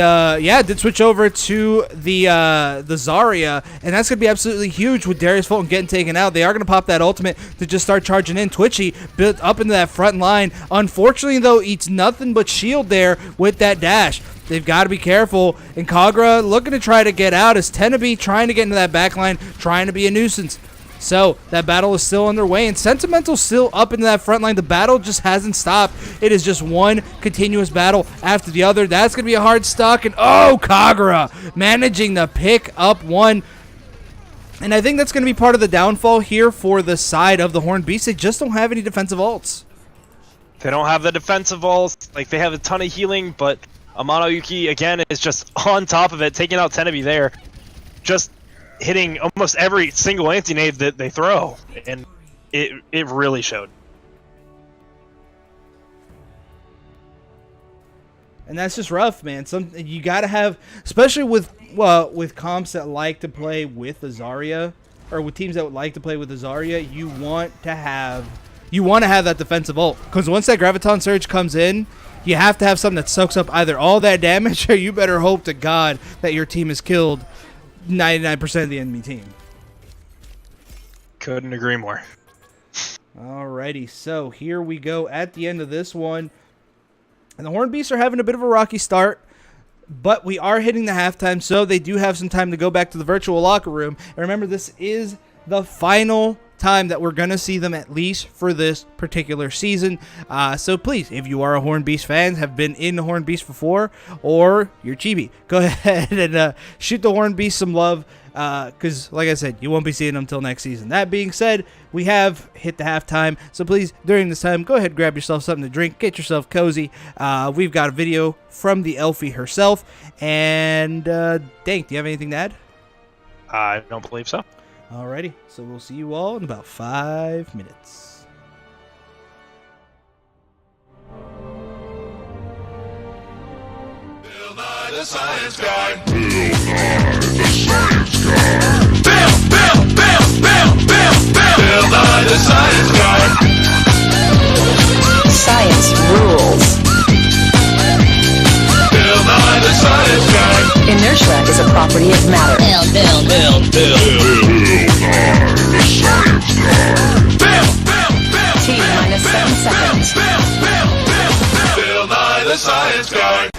Zarya, and that's gonna be absolutely huge with Darius Fulton getting taken out. They are gonna pop that ultimate to just start charging in. Twitchy built up into that front line. Unfortunately, though, eats nothing but shield there with that dash. They've got to be careful. And Kagura looking to try to get out as Tenebi trying to get into that back line, trying to be a nuisance. So that battle is still underway, and Sentimental's still up into that front line. The battle just hasn't stopped. It is just one continuous battle after the other. That's going to be a hard stock, and Kagura managing to pick up one. And I think that's going to be part of the downfall here for the side of the Horned Beast. They just don't have any defensive ults. They don't have the defensive ults. Like, they have a ton of healing, but Amano Yuki, again, is just on top of it, taking out Tenebi there. Just hitting almost every single anti-nade that they throw, and it really showed. And that's just rough, man. You got to have, especially with comps that like to play with Azaria, or with teams that would like to play with Azaria, you want to have that defensive ult, because once that Graviton Surge comes in, you have to have something that soaks up either all that damage, or you better hope to God that your team is killed 99% of the enemy team. Couldn't agree more. Alrighty, so here we go at the end of this one. And the Horned Beasts are having a bit of a rocky start, but we are hitting the halftime, so they do have some time to go back to the virtual locker room. And remember, this is the final time that we're going to see them at least for this particular season. So please, if you are a Horn Beast fan, have been in Horn Beast before, or you're chibi, go ahead and shoot the Horn Beast some love, because like I said, you won't be seeing them until next season. That being said, we have hit the halftime, so please, during this time, go ahead and grab yourself something to drink, get yourself cozy. We've got a video from the Elfie herself, and Dank, do you have anything to add? I don't believe so. Alrighty, so we'll see you all in about 5 minutes. Bill Nye the Science Guy. Bill Nye the Science Guy. Bill Nye the Science Guy. Science rules. Bill Nye the Science Guy. Inertia is a property of matter. Bill Nye the Science Guy. T minus 7 seconds. Bill Nye the Science Guy.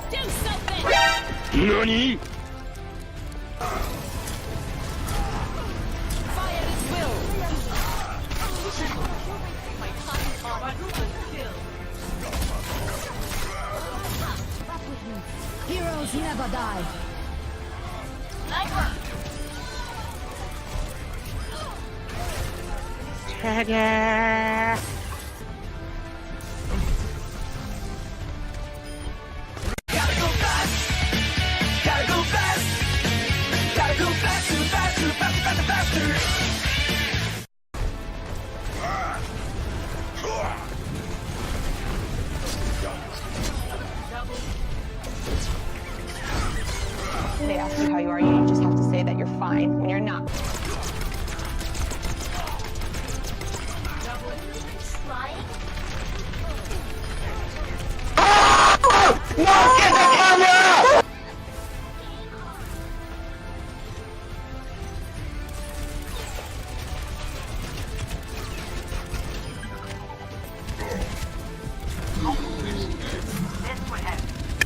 Do something! NANI? Fire at will! Heroes never die. They ask you how you are, you just have to say that you're fine when you're not.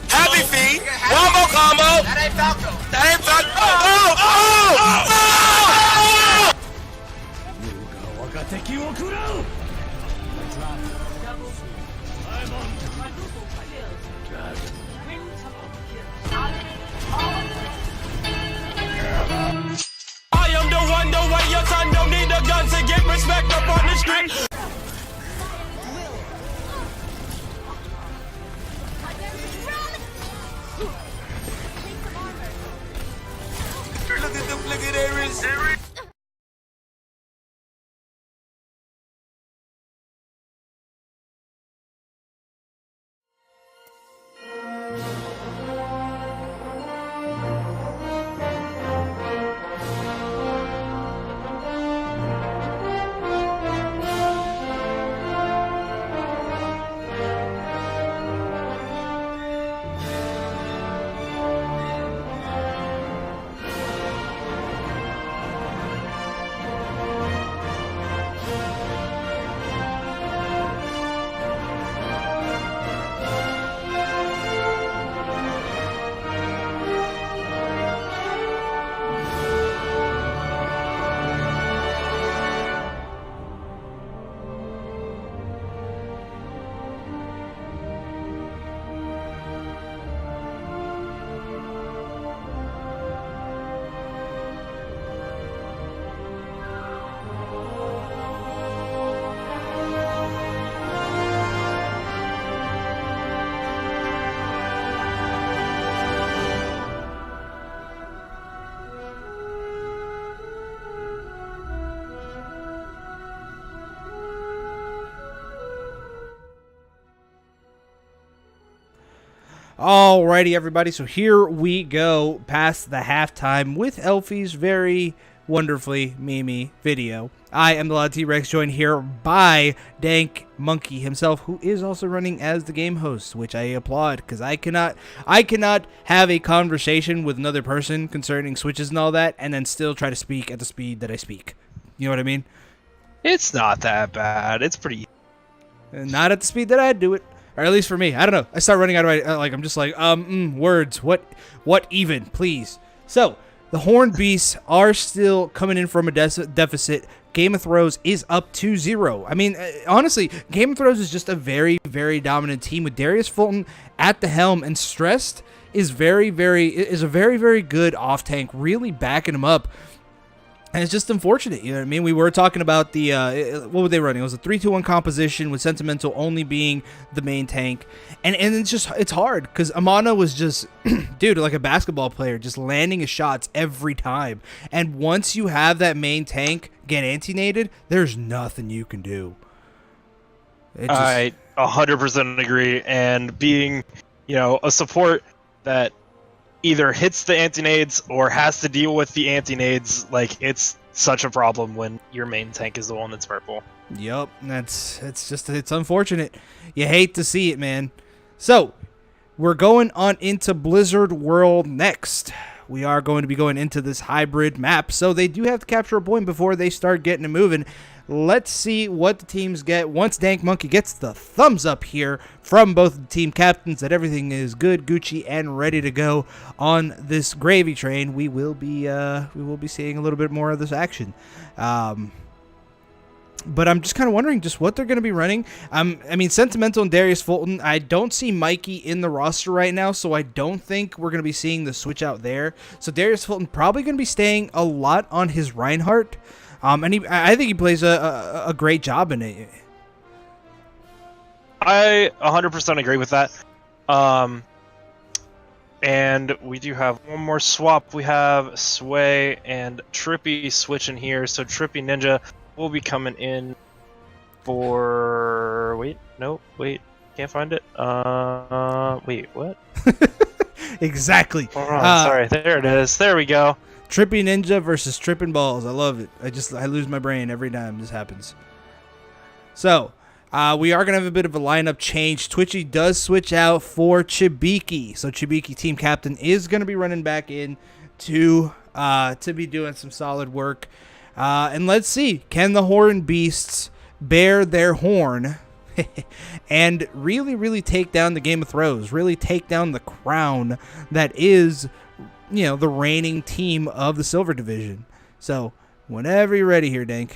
Happy feet. One more combo. That ain't Falco. That ain't Falco. Oh! I am the one, the way your son don't need a gun to get respect up on the street. Look at Ares. Alrighty, everybody, so here we go past the halftime with Elfie's very wonderfully memey video. I am the Loud T-Rex, joined here by Dank Monkey himself, who is also running as the game host, which I applaud, because I cannot have a conversation with another person concerning Switches and all that, and then still try to speak at the speed that I speak. You know what I mean? It's not that bad. It's pretty. Not at the speed that I do it. Or at least for me. I don't know. I start running out of my, I'm just like, words. What even, please? So, the Horned Beasts are still coming in from a deficit. Game of Thrones is up 2-0. I mean, honestly, Game of Thrones is just a very, very dominant team with Darius Fulton at the helm, and Stressed is a very, very good off tank, really backing him up. And it's just unfortunate, you know what I mean? We were talking about the, what were they running? It was a 3-2-1 composition with Sentimental only being the main tank. And it's hard because Amana was just, dude, like a basketball player, just landing his shots every time. And once you have that main tank get anti-nated, there's nothing you can do. I 100% agree. And being, a support that either hits the anti-nades or has to deal with the anti-nades, like, it's such a problem when your main tank is the one that's purple. Yep, it's unfortunate. You hate to see it, man. So, we're going on into Blizzard World next. We are going to be going into this hybrid map, so they do have to capture a point before they start getting it moving. Let's see what the teams get. Once Dank Monkey gets the thumbs up here from both the team captains that everything is good, Gucci, and ready to go on this gravy train, we will be seeing a little bit more of this action. But I'm just kind of wondering just what they're going to be running. I mean, Sentimental and Darius Fulton, I don't see Mikey in the roster right now, so I don't think we're going to be seeing the switch out there. So Darius Fulton probably going to be staying a lot on his Reinhardt. And I think he plays a great job in it. I 100% agree with that. And we do have one more swap. We have Sway and Trippy switching here. So Trippy Ninja will be coming in for... Wait, can't find it. Wait, what? Exactly. Hold on, sorry, there it is. There we go. Trippy Ninja versus Trippin' Balls. I love it. I lose my brain every time this happens. So, we are going to have a bit of a lineup change. Twitchy does switch out for Chibiki. So, Chibiki, team captain, is going to be running back in to be doing some solid work. And let's see, can the Horned Beasts bear their horn and really, really take down the Game of Thrones, really take down the crown that is, the reigning team of the Silver Division. So, whenever you're ready here, Dank.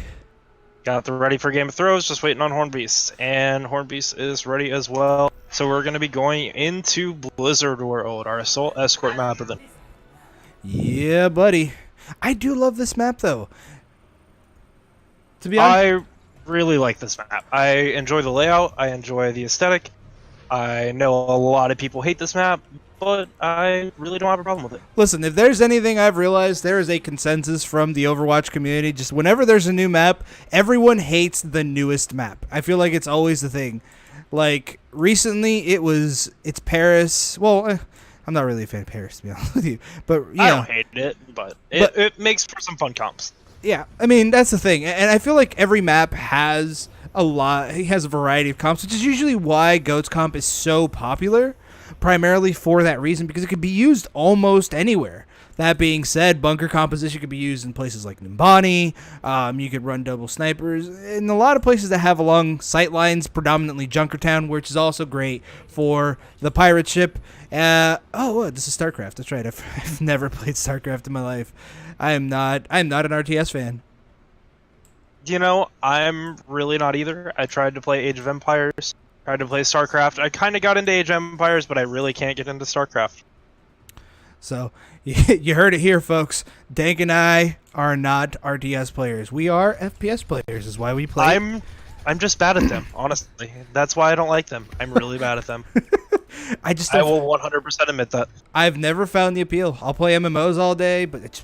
Got the ready for Game of Thrones, just waiting on Horned Beast. And Horned Beast is ready as well. So we're going to be going into Blizzard World, our Assault Escort map of the... Yeah, buddy. I do love this map, though. To be honest, I really like this map. I enjoy the layout. I enjoy the aesthetic. I know a lot of people hate this map, but I really don't have a problem with it. Listen, if there's anything I've realized, there is a consensus from the Overwatch community. Just whenever there's a new map, everyone hates the newest map. I feel like it's always the thing. Like, recently, it's Paris. Well, I'm not really a fan of Paris, to be honest with you. But, I don't hate it, but it makes for some fun comps. Yeah, I mean, that's the thing. And I feel like every map has a variety of comps, which is usually why Goat's comp is so popular, primarily for that reason, because it could be used almost anywhere. That being said, bunker composition could be used in places like Nimbani. You could run double snipers in a lot of places that have along sight lines, predominantly Junkertown, which is also great for the pirate ship. This is StarCraft. That's right. I've never played StarCraft in my life. I'm not an RTS fan. I'm really not either. I tried to play Age of Empires, tried to play StarCraft. I kind of got into Age of Empires, but I really can't get into StarCraft. So, you heard it here, folks. Dank and I are not RTS players. We are FPS players, is why we play. I'm just bad at them, honestly. That's why I don't like them. I'm really bad at them. I will 100% admit that. I've never found the appeal. I'll play MMOs all day, but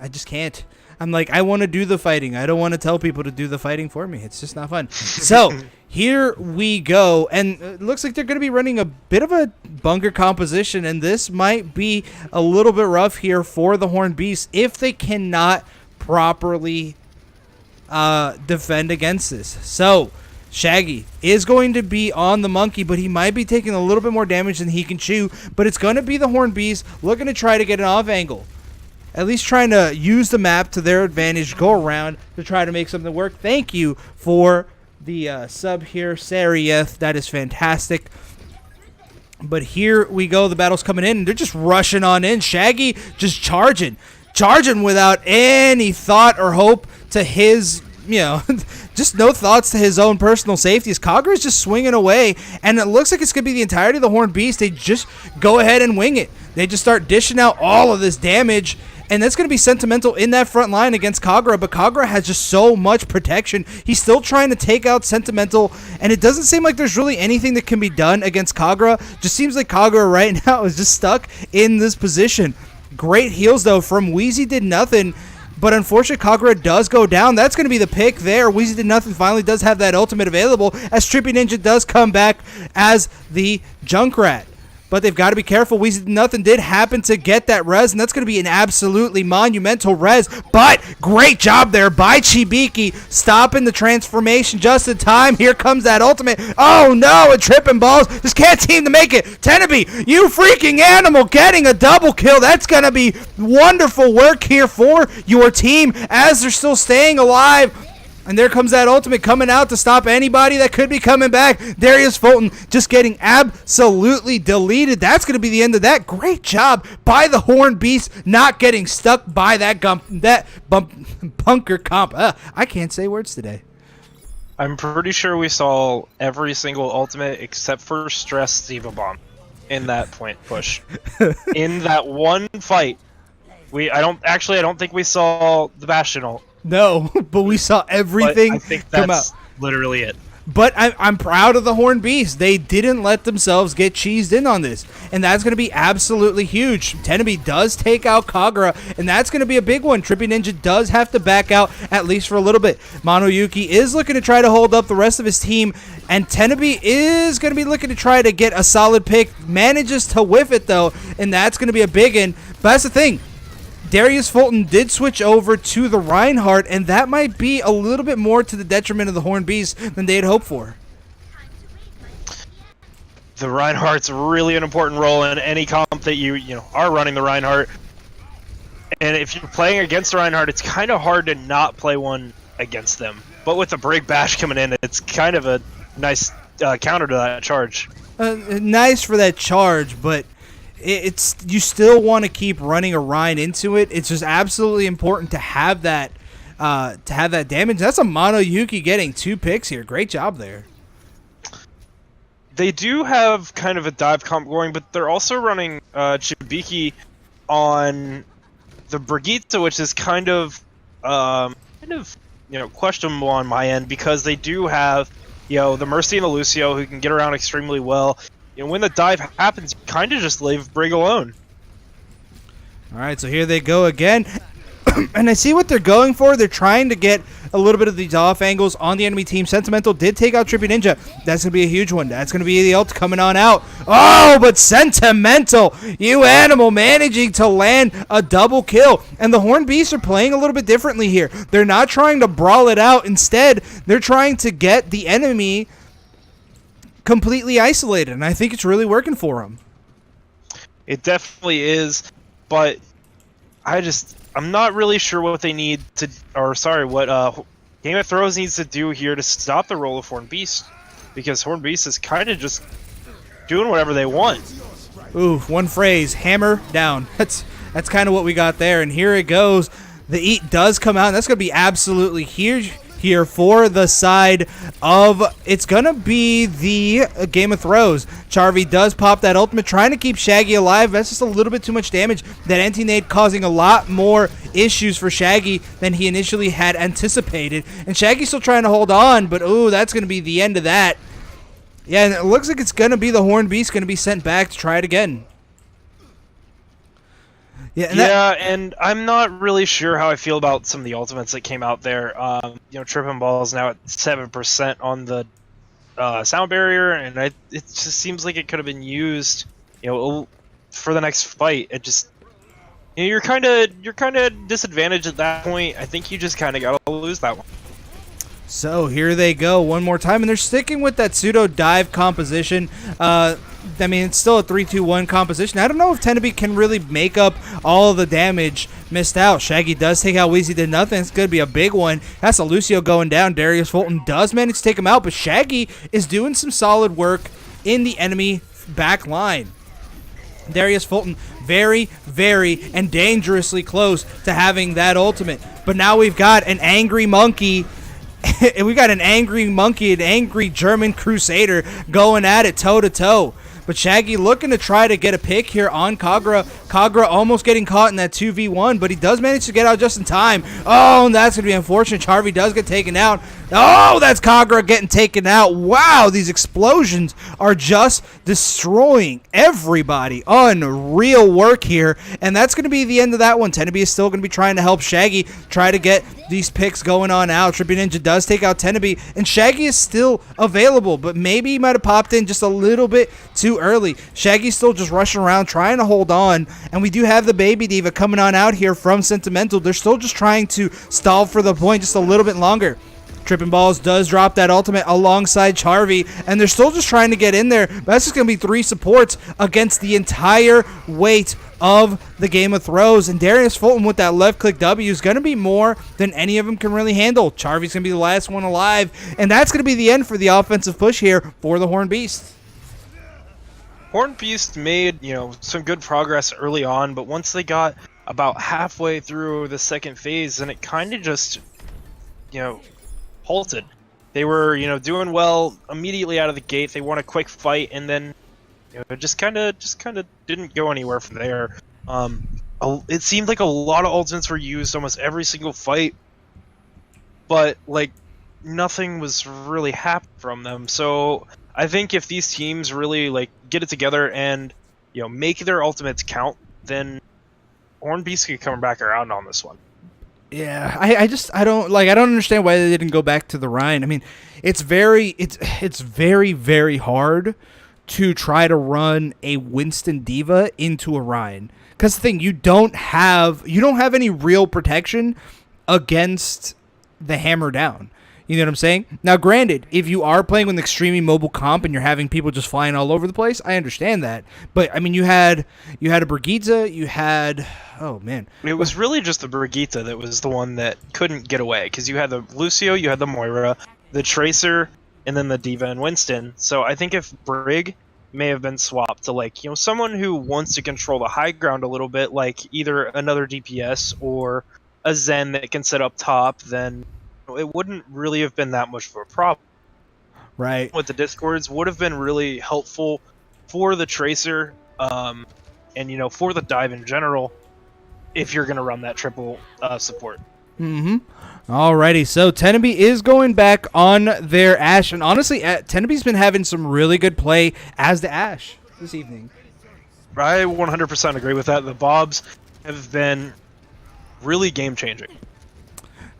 I just can't. I'm like, I want to do the fighting. I don't want to tell people to do the fighting for me. It's just not fun. So, here we go. And it looks like they're going to be running a bit of a bunker composition, and this might be a little bit rough here for the Horned Beasts if they cannot properly defend against this. So, Shaggy is going to be on the monkey, but he might be taking a little bit more damage than he can chew. But it's going to be the Horned Beasts looking to try to get an off angle. At least trying to use the map to their advantage, go around to try to make something work. Thank you for the sub here, Sarieth. That is fantastic. But here we go. The battle's coming in. They're just rushing on in. Shaggy just charging. charging without any thought or hope to his, just no thoughts to his own personal safety. As Kagura is just swinging away, and it looks like it's going to be the entirety of the Horned Beast. They just go ahead and wing it. They just start dishing out all of this damage, and that's going to be Sentimental in that front line against Kagura, but Kagura has just so much protection. He's still trying to take out Sentimental, and it doesn't seem like there's really anything that can be done against Kagura. Just seems like Kagura right now is just stuck in this position. Great heals, though, from Wheezy Did Nothing, but unfortunately, Kagura does go down. That's going to be the pick there. Wheezy Did Nothing finally does have that ultimate available, as Trippy Ninja does come back as the Junkrat. But they've got to be careful. Wheezy Did Nothing did happen to get that res, and that's going to be an absolutely monumental res. But great job there by Chibiki, stopping the transformation just in time. Here comes that ultimate. Oh no, a tripping balls. Just can't seem to make it. Tenebi, you freaking animal, getting a double kill. That's going to be wonderful work here for your team as they're still staying alive. And there comes that ultimate coming out to stop anybody that could be coming back. Darius Fulton just getting absolutely deleted. That's going to be the end of that. Great job by the Horned Beast not getting stuck by that bunker comp. I can't say words today. I'm pretty sure we saw every single ultimate except for Stress Diva Bomb in that point push. In that one fight, I don't think we saw the Bastion ult. No, but we saw everything but I think come that's out. Literally it. But I'm proud of the Horned Beast. They didn't let themselves get cheesed in on this, and that's going to be absolutely huge. Tenebi does take out Kagura, and that's going to be a big one. Trippy Ninja does have to back out, at least for a little bit. Monoyuki is looking to try to hold up the rest of his team, and Tenebi is going to be looking to try to get a solid pick. Manages to whiff it, though, and that's going to be a big one. But that's the thing. Darius Fulton did switch over to the Reinhardt, and that might be a little bit more to the detriment of the Horned Beast than they had hoped for. The Reinhardt's really an important role in any comp that you are running the Reinhardt. And if you're playing against the Reinhardt, it's kind of hard to not play one against them. But with the Break Bash coming in, it's kind of a nice counter to that charge. Nice for that charge, but it's you still want to keep running a Rhine into it. It's just absolutely important to have that damage. That's a Monoyuki getting 2 picks here. Great job there. They do have kind of a dive comp going, but they're also running Chibiki on the Brigitte, which is kind of questionable on my end, because they do have the Mercy and the Lucio who can get around extremely well. When the dive happens, you kind of just leave Brig alone. All right, so here they go again. And I see what they're going for. They're trying to get a little bit of these off angles on the enemy team. Sentimental did take out Trippy Ninja. That's going to be a huge one. That's going to be the ult coming on out. Oh, but Sentimental, you animal, managing to land a double kill. And the Horned Beasts are playing a little bit differently here. They're not trying to brawl it out. Instead, they're trying to get the enemy completely isolated, and I think it's really working for them. It definitely is, but I'm not really sure what they need to, what Game of Thrones needs to do here to stop the role of Horned Beast, because Horned Beast is kind of just doing whatever they want. Ooh, one phrase, hammer down. That's kind of what we got there, and here it goes. The eat does come out, and that's going to be absolutely huge here for the side of, it's gonna be the Game of Thrones. Charvy does pop that ultimate, trying to keep Shaggy alive. That's just a little bit too much damage. That anti-nade causing a lot more issues for Shaggy than he initially had anticipated, and Shaggy's still trying to hold on, but ooh, that's gonna be the end of that. Yeah, and it looks like it's gonna be the Horned Beast gonna be sent back to try it again. And I'm not really sure how I feel about some of the ultimates that came out there. Tripping Ball is now at 7% on the sound barrier, and it just seems like it could have been used, for the next fight. It just, you're kind of disadvantaged at that point. I think you just kind of gotta lose that one. So here they go one more time, and they're sticking with that pseudo dive composition. It's still a 3-2-1 composition. I don't know if Tenebi can really make up all of the damage missed out. Shaggy does take out Wheezy Did Nothing. It's going to be a big one. That's a Lucio going down. Darius Fulton does manage to take him out, but Shaggy is doing some solid work in the enemy back line. Darius Fulton very, very, and dangerously close to having that ultimate. But now we've got an angry monkey. We got an angry monkey, an angry German crusader going at it toe-to-toe. But Shaggy looking to try to get a pick here on Kagura. Kagura almost getting caught in that 2v1, but he does manage to get out just in time. Oh, and that's going to be unfortunate. Charvy does get taken out. Oh, that's Kagura getting taken out. Wow, these explosions are just destroying everybody. Unreal work here. And that's going to be the end of that one. Tenebi is still going to be trying to help Shaggy try to get these picks going on out. Trippy Ninja does take out Tenebi, and Shaggy is still available, but maybe he might have popped in just a little bit too early. Shaggy's still just rushing around trying to hold on, and we do have the Baby Diva coming on out here from Sentimental. They're still just trying to stall for the point just a little bit longer. Tripping Balls does drop that ultimate alongside Charvy, and they're still just trying to get in there. But that's just going to be 3 supports against the entire weight of the Game of Thrones. And Darius Fulton with that left click W is going to be more than any of them can really handle. Charvy's going to be the last one alive, and that's going to be the end for the offensive push here for the Horned Beast. Horned Beast made, some good progress early on, but once they got about halfway through the second phase, then it kind of just, halted. They were, doing well immediately out of the gate. They won a quick fight, and then it just kind of didn't go anywhere from there. It seemed like a lot of ultimates were used almost every single fight, but nothing was really happening from them. So I think if these teams really get it together and make their ultimates count, then Horned Beast could come back around on this one. Yeah, I don't understand why they didn't go back to the Rhine. I mean, it's very very hard to try to run a Winston Diva into a Rhine, because the thing, you don't have any real protection against the hammer down. You know what I'm saying? Now, granted, if you are playing with an extremely mobile comp and you're having people just flying all over the place, I understand that. But I mean, you had a Brigitte, you had, oh man, it was really just the Brigitte that was the one that couldn't get away, because you had the Lucio, you had the Moira, the Tracer, and then the Diva and Winston. So I think if Brig may have been swapped to someone who wants to control the high ground a little bit, like either another DPS or a Zen that can sit up top, then it wouldn't really have been that much of a problem. Right. With the Discords would have been really helpful for the Tracer, and for the dive in general, if you're going to run that triple support. Alrighty, so Tenebi is going back on their Ashe, and honestly, Tenebi's been having some really good play as the Ashe this evening. I 100% agree with that. The Bobs have been really game-changing.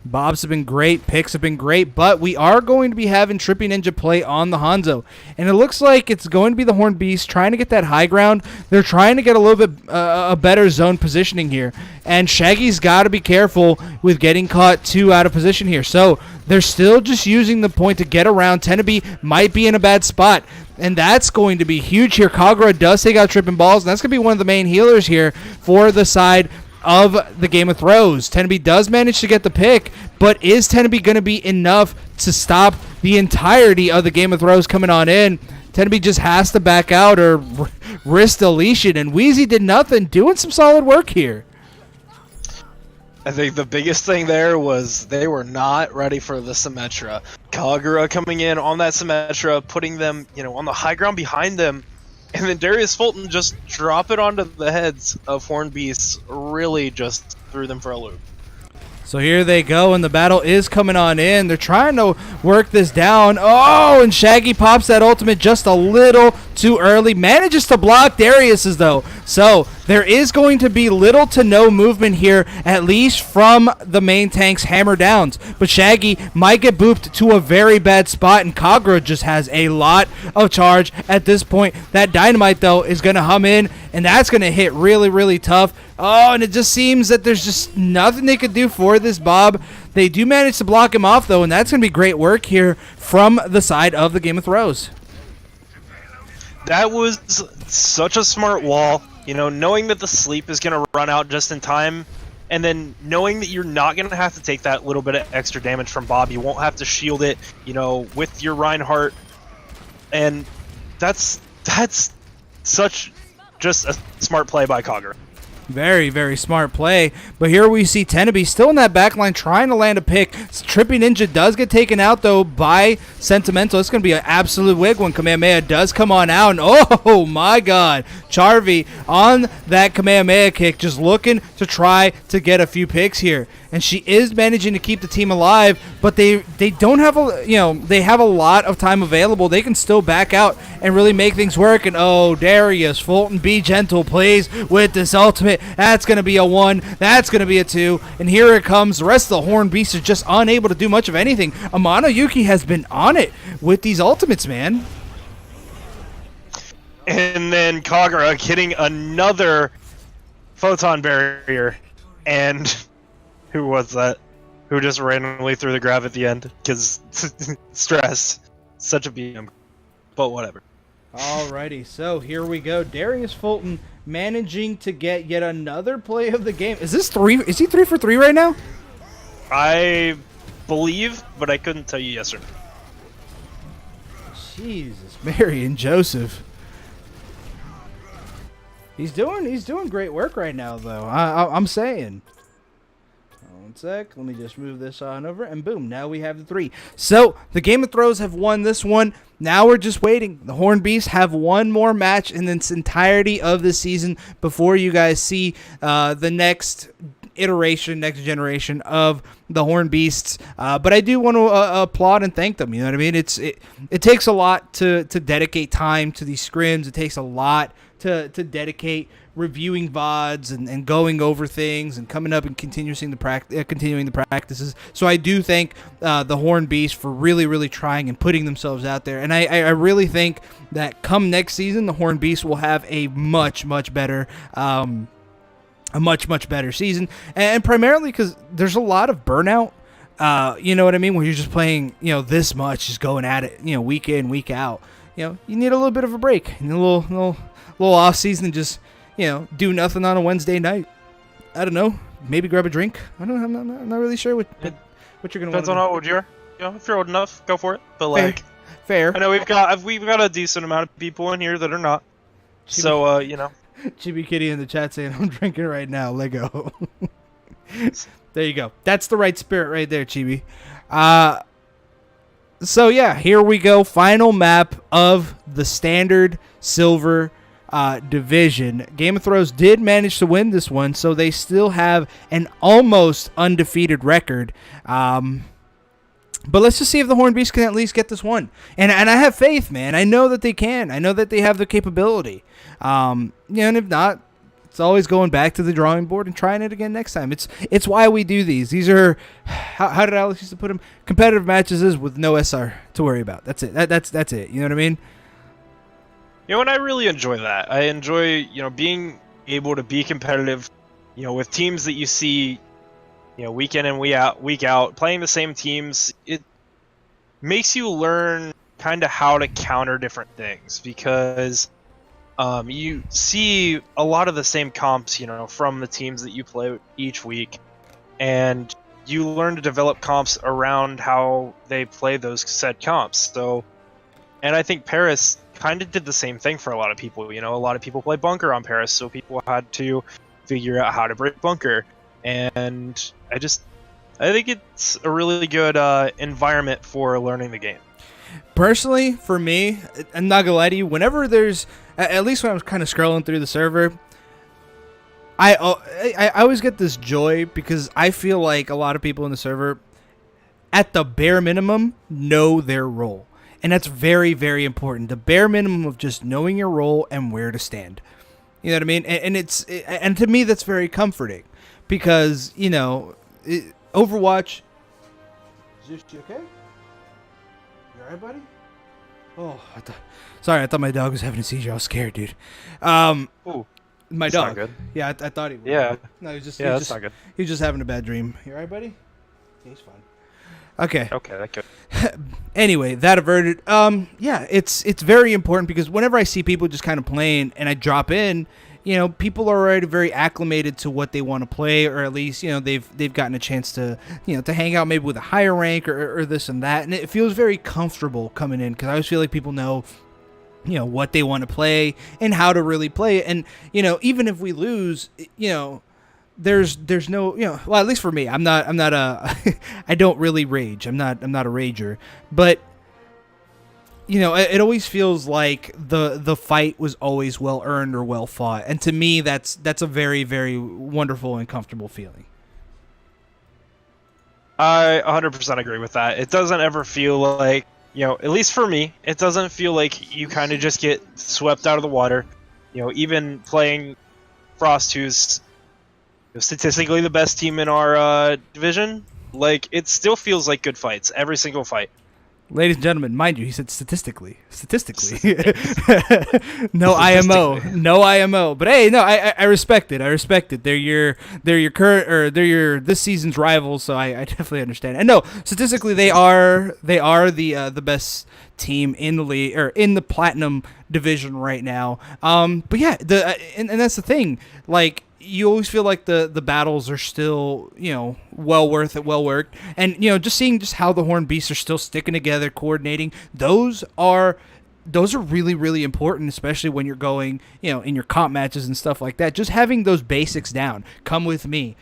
Bobs have been great, picks have been great, but we are going to be having Trippy Ninja play on the Hanzo. And it looks like it's going to be the Horned Beast trying to get that high ground. They're trying to get a little bit a better zone positioning here. And Shaggy's got to be careful with getting caught too out of position here. So they're still just using the point to get around. Tenebi might be in a bad spot, and that's going to be huge here. Kagura does take out Tripping Balls, and that's going to be one of the main healers here for the side of the Game of Thrones. Tenebi does manage to get the pick, but is Tenebi going to be enough to stop the entirety of the Game of Thrones coming on in? Tenebi just has to back out or risk deletion, and Wheezy did nothing, doing some solid work here. I think the biggest thing there was they were not ready for the Symmetra. Kagura coming in on that Symmetra, putting them, on the high ground behind them, and then Darius Fulton just drop it onto the heads of Horned Beasts, really just threw them for a loop. So here they go, and the battle is coming on in. They're trying to work this down. Oh, and Shaggy pops that ultimate just a little too early. Manages to block Darius's, though. So there is going to be little to no movement here, at least from the main tank's hammer downs. But Shaggy might get booped to a very bad spot, and Kagura just has a lot of charge at this point. That dynamite, though, is going to hum in, and that's going to hit really, really tough. Oh, and it just seems that there's just nothing they could do for this Bob. They do manage to block him off, though, and that's going to be great work here from the side of the Game of Thrones. That was such a smart wall, knowing that the sleep is going to run out just in time, and then knowing that you're not going to have to take that little bit of extra damage from Bob. You won't have to shield it, with your Reinhardt, and that's such just a smart play by Kagura. Very, very smart play. But here we see Tenabe still in that back line trying to land a pick. Trippy Ninja does get taken out, though, by Sentimental. It's going to be an absolute wig when Kamehameha does come on out. And oh, my God. Charvy on that Kamehameha kick, just looking to try to get a few picks here. And she is managing to keep the team alive, but they don't have they have a lot of time available. They can still back out and really make things work. And oh, Darius Fulton, be gentle, please, with this ultimate. That's going to be a 1. That's going to be a 2. And here it comes. The rest of the Horn Beasts are just unable to do much of anything. Amano Yuki has been on it with these ultimates, man. And then Kagura hitting another photon barrier. And who was that? Who just randomly threw the grab at the end? Because stress. Such a BM. But whatever. Alrighty, so here we go. Darius Fulton managing to get yet another play of the game. Is this 3? Is he 3 for 3 right now? I believe, but I couldn't tell you yes or no. Jesus, Mary and Joseph. He's doing great work right now, though. I'm saying. One sec. Let me just move this on over, and boom, now we have the 3. So the Game of Thrones have won this one. Now we're just waiting. The Horn Beasts have one more match in its entirety of the season before you guys see the next iteration, next generation of the Horn Beasts. But I do want to applaud and thank them. You know what I mean? It takes a lot to dedicate time to these scrims. It takes a lot to dedicate reviewing VODs and going over things and coming up and continuing the practices. So I do thank the Horn Beast for really, really trying and putting themselves out there. And I really think that come next season, the Horn Beast will have a much, much better season. And primarily because there's a lot of burnout. You know what I mean? Where you're just playing, this much, just going at it, week in, week out. You need a little bit of a break, a little off season, and just do nothing on a Wednesday night. I don't know. Maybe grab a drink. I don't know. I'm not really sure what you're gonna. Depends on how old you're. If you're old enough, go for it. But fair. I know we've got a decent amount of people in here that are not. So Chibi Kitty in the chat saying I'm drinking right now. Lego. There you go. That's the right spirit right there, Chibi. So yeah, here we go. Final map of the standard silver division. Game of Thrones did manage to win this one, so they still have an almost undefeated record. But let's just see if the Horn Beast can at least get this one. And I have faith, man. I know that they can. I know that they have the capability. And if not, it's always going back to the drawing board and trying it again next time. It's why we do these. These are, how did Alex used to put them? Competitive matches is with no SR to worry about. That's it. That's it. You know what I mean? And I really enjoy that. I enjoy, being able to be competitive, with teams that you see, week in and week out, playing the same teams. It makes you learn kind of how to counter different things because you see a lot of the same comps, from the teams that you play each week, and you learn to develop comps around how they play those said comps. So, and I think Paris kind of did the same thing for a lot of people. A lot of people play bunker on Paris, so people had to figure out how to break bunker. And I think it's a really good environment for learning the game. Personally, for me, I'm not gonna lie to you, whenever there's, at least when I was kind of scrolling through the server, I always get this joy because I feel like a lot of people in the server, at the bare minimum, know their role. And that's very, very important. The bare minimum of just knowing your role and where to stand. You know what I mean? And to me, that's very comforting. Because, Overwatch... Is you okay? You alright, buddy? Oh, sorry, I thought my dog was having a seizure. I was scared, dude. Ooh, my that's dog. not good. Yeah, I thought he was. Yeah. No, that's not good. He was just having a bad dream. You alright, buddy? Yeah, he's fine. Okay. Okay, that could. Anyway, that averted. Yeah, it's very important because whenever I see people just kind of playing and I drop in, people are already very acclimated to what they want to play, or at least they've gotten a chance to to hang out maybe with a higher rank or this and that, and it feels very comfortable coming in because I always feel like people know what they want to play and how to really play it. And, even if we lose, there's no, well, at least for me, I'm not a, I don't really rage. I'm not a rager, but it always feels like the fight was always well earned or well fought. And to me, that's a very, very wonderful and comfortable feeling. I 100% agree with that. It doesn't ever feel like, at least for me, it doesn't feel like you kind of just get swept out of the water. Even playing Frost, who's statistically the best team in our division, like, it still feels like good fights, every single fight. Ladies and gentlemen, mind you, he said statistically. No IMO, no IMO. But hey, no, I respect it. They're your current, or they're your this season's rivals, so I definitely understand. And no, statistically, they are the best team in the league, or in the platinum division right now. But yeah, and that's the thing, like, you always feel like the battles are still, well worth it, well worked. And, just seeing just how the Horned Beasts are still sticking together, coordinating, those are really, really important, especially when you're going, in your comp matches and stuff like that. Just having those basics down. Come with me.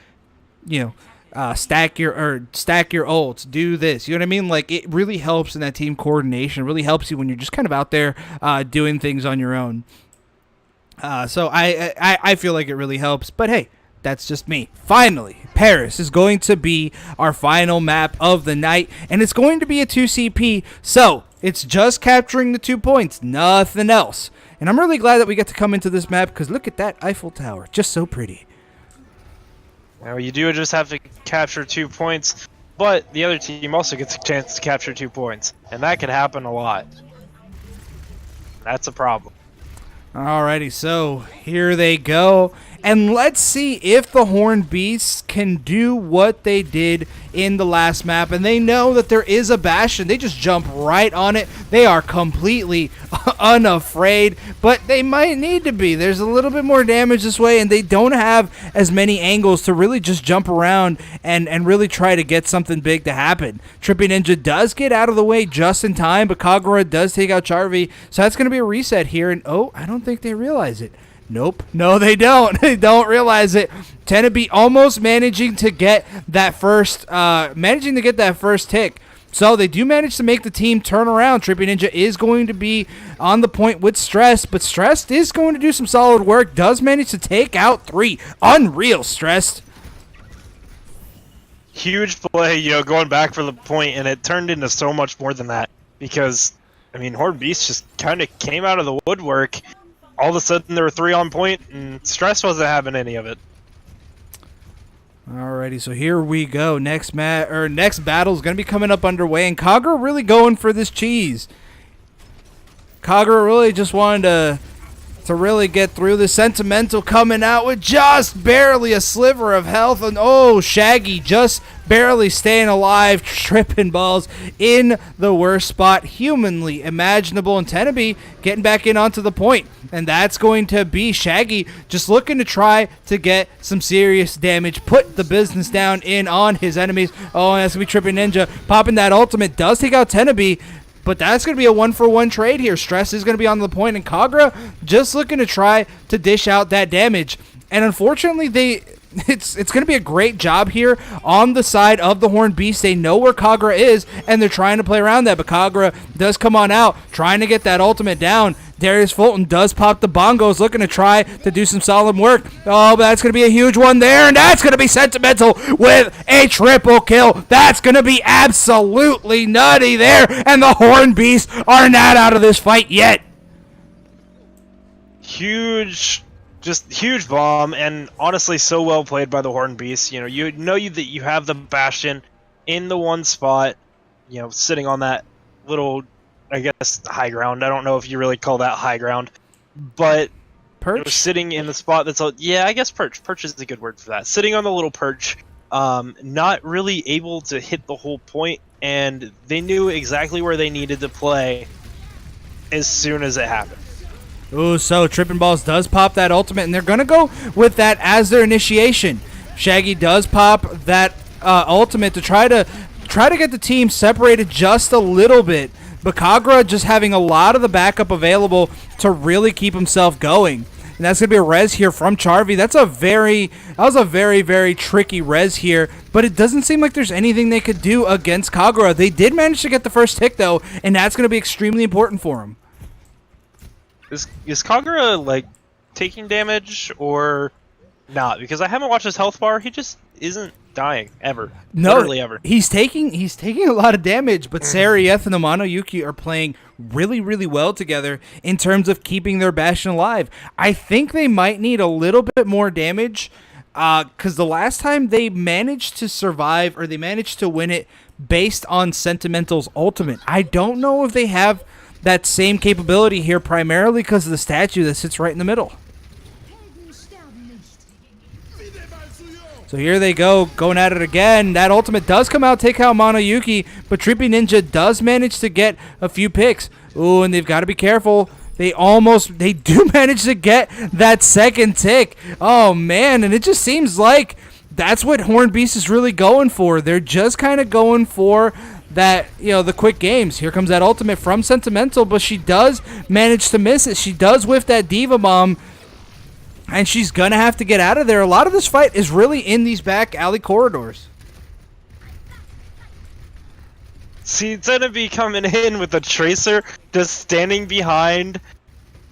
Stack your ults, do this. You know what I mean? Like, it really helps in that team coordination. It really helps you when you're just kind of out there doing things on your own. So I feel like it really helps, but hey, that's just me. Finally, Paris is going to be our final map of the night, and it's going to be a 2CP, so it's just capturing the 2 points, nothing else. And I'm really glad that we get to come into this map, because look at that Eiffel Tower, just so pretty. Now, you do just have to capture 2 points, but the other team also gets a chance to capture 2 points, and that can happen a lot. That's a problem. Alrighty, so here they go. And let's see if the Horned Beasts can do what they did in the last map. And they know that there is a Bastion. They just jump right on it. They are completely unafraid, but they might need to be. There's a little bit more damage this way, and they don't have as many angles to really just jump around and really try to get something big to happen. Trippy Ninja does get out of the way just in time, but Kagura does take out Charvy. So that's going to be a reset here. And oh, I don't think they realize it. Nope. No, they don't. They don't realize it. Tenebi almost managing to get that first tick. So they do manage to make the team turn around. Trippy Ninja is going to be on the point with Stress, but Stressed is going to do some solid work. Does manage to take out 3. Unreal, Stressed. Huge play, going back for the point, and it turned into so much more than that. Because, Horned Beast just kind of came out of the woodwork. All of a sudden, there were 3 on point, and Stress wasn't having any of it. Alrighty, so here we go. Next battle is going to be coming up underway, and Kagura really going for this cheese. Kagura really just wanted to really get through the Sentimental coming out with just barely a sliver of health, and oh, Shaggy just barely staying alive, tripping balls in the worst spot humanly imaginable, and Tenebi getting back in onto the point, and that's going to be Shaggy just looking to try to get some serious damage, put the business down in on his enemies. Oh, and that's going to be Trippy Ninja popping that ultimate, does take out Tenebi. But that's going to be a 1-for-1 trade here. Stress is going to be on the point, and Kagura just looking to try to dish out that damage. And unfortunately, it's going to be a great job here on the side of the Horned Beast. They know where Kagura is, and they're trying to play around that. But Kagura does come on out, trying to get that ultimate down. Darius Fulton does pop the bongos, looking to try to do some solid work. Oh, but that's going to be a huge one there, and that's going to be Sentimental with a triple kill. That's going to be absolutely nutty there, and the Horned Beasts are not out of this fight yet. Huge bomb, and honestly, so well played by the Horned Beast. That you have the Bastion in the one spot, sitting on that little, I guess, high ground. I don't know if you really call that high ground, but perch? Sitting in the spot that's I guess perch. Perch is a good word for that. Sitting on the little perch, not really able to hit the whole point, and they knew exactly where they needed to play as soon as it happened. Ooh, so Trippin' Balls does pop that ultimate, and they're going to go with that as their initiation. Shaggy does pop that ultimate to try to get the team separated just a little bit. but Kagura just having a lot of the backup available to really keep himself going. And that's going to be a res here from Charvy. That was a very, very tricky res here, but it doesn't seem like there's anything they could do against Kagura. They did manage to get the first tick, though, and that's going to be extremely important for him. Is Kagura, like, taking damage or not? Because I haven't watched his health bar. He just isn't dying, ever. No, literally ever. He's taking a lot of damage, but Sarieth and Amano Yuki are playing really, really well together in terms of keeping their Bastion alive. I think they might need a little bit more damage because the last time they managed to survive or they managed to win it based on Sentimental's ultimate. I don't know if they have that same capability here, primarily because of the statue that sits right in the middle. So here they go, going at it again. That ultimate does come out, take out Monoyuki, but Trippy Ninja does manage to get a few picks. Ooh, and they've got to be careful. They do manage to get that second tick. Oh, man, and it just seems like that's what Horned Beast is really going for. They're just kind of going for that, the quick games. Here comes that ultimate from Sentimental, but she does manage to miss it. She does whiff that Diva Bomb, and she's going to have to get out of there. A lot of this fight is really in these back alley corridors. See, it's going to be coming in with the Tracer just standing behind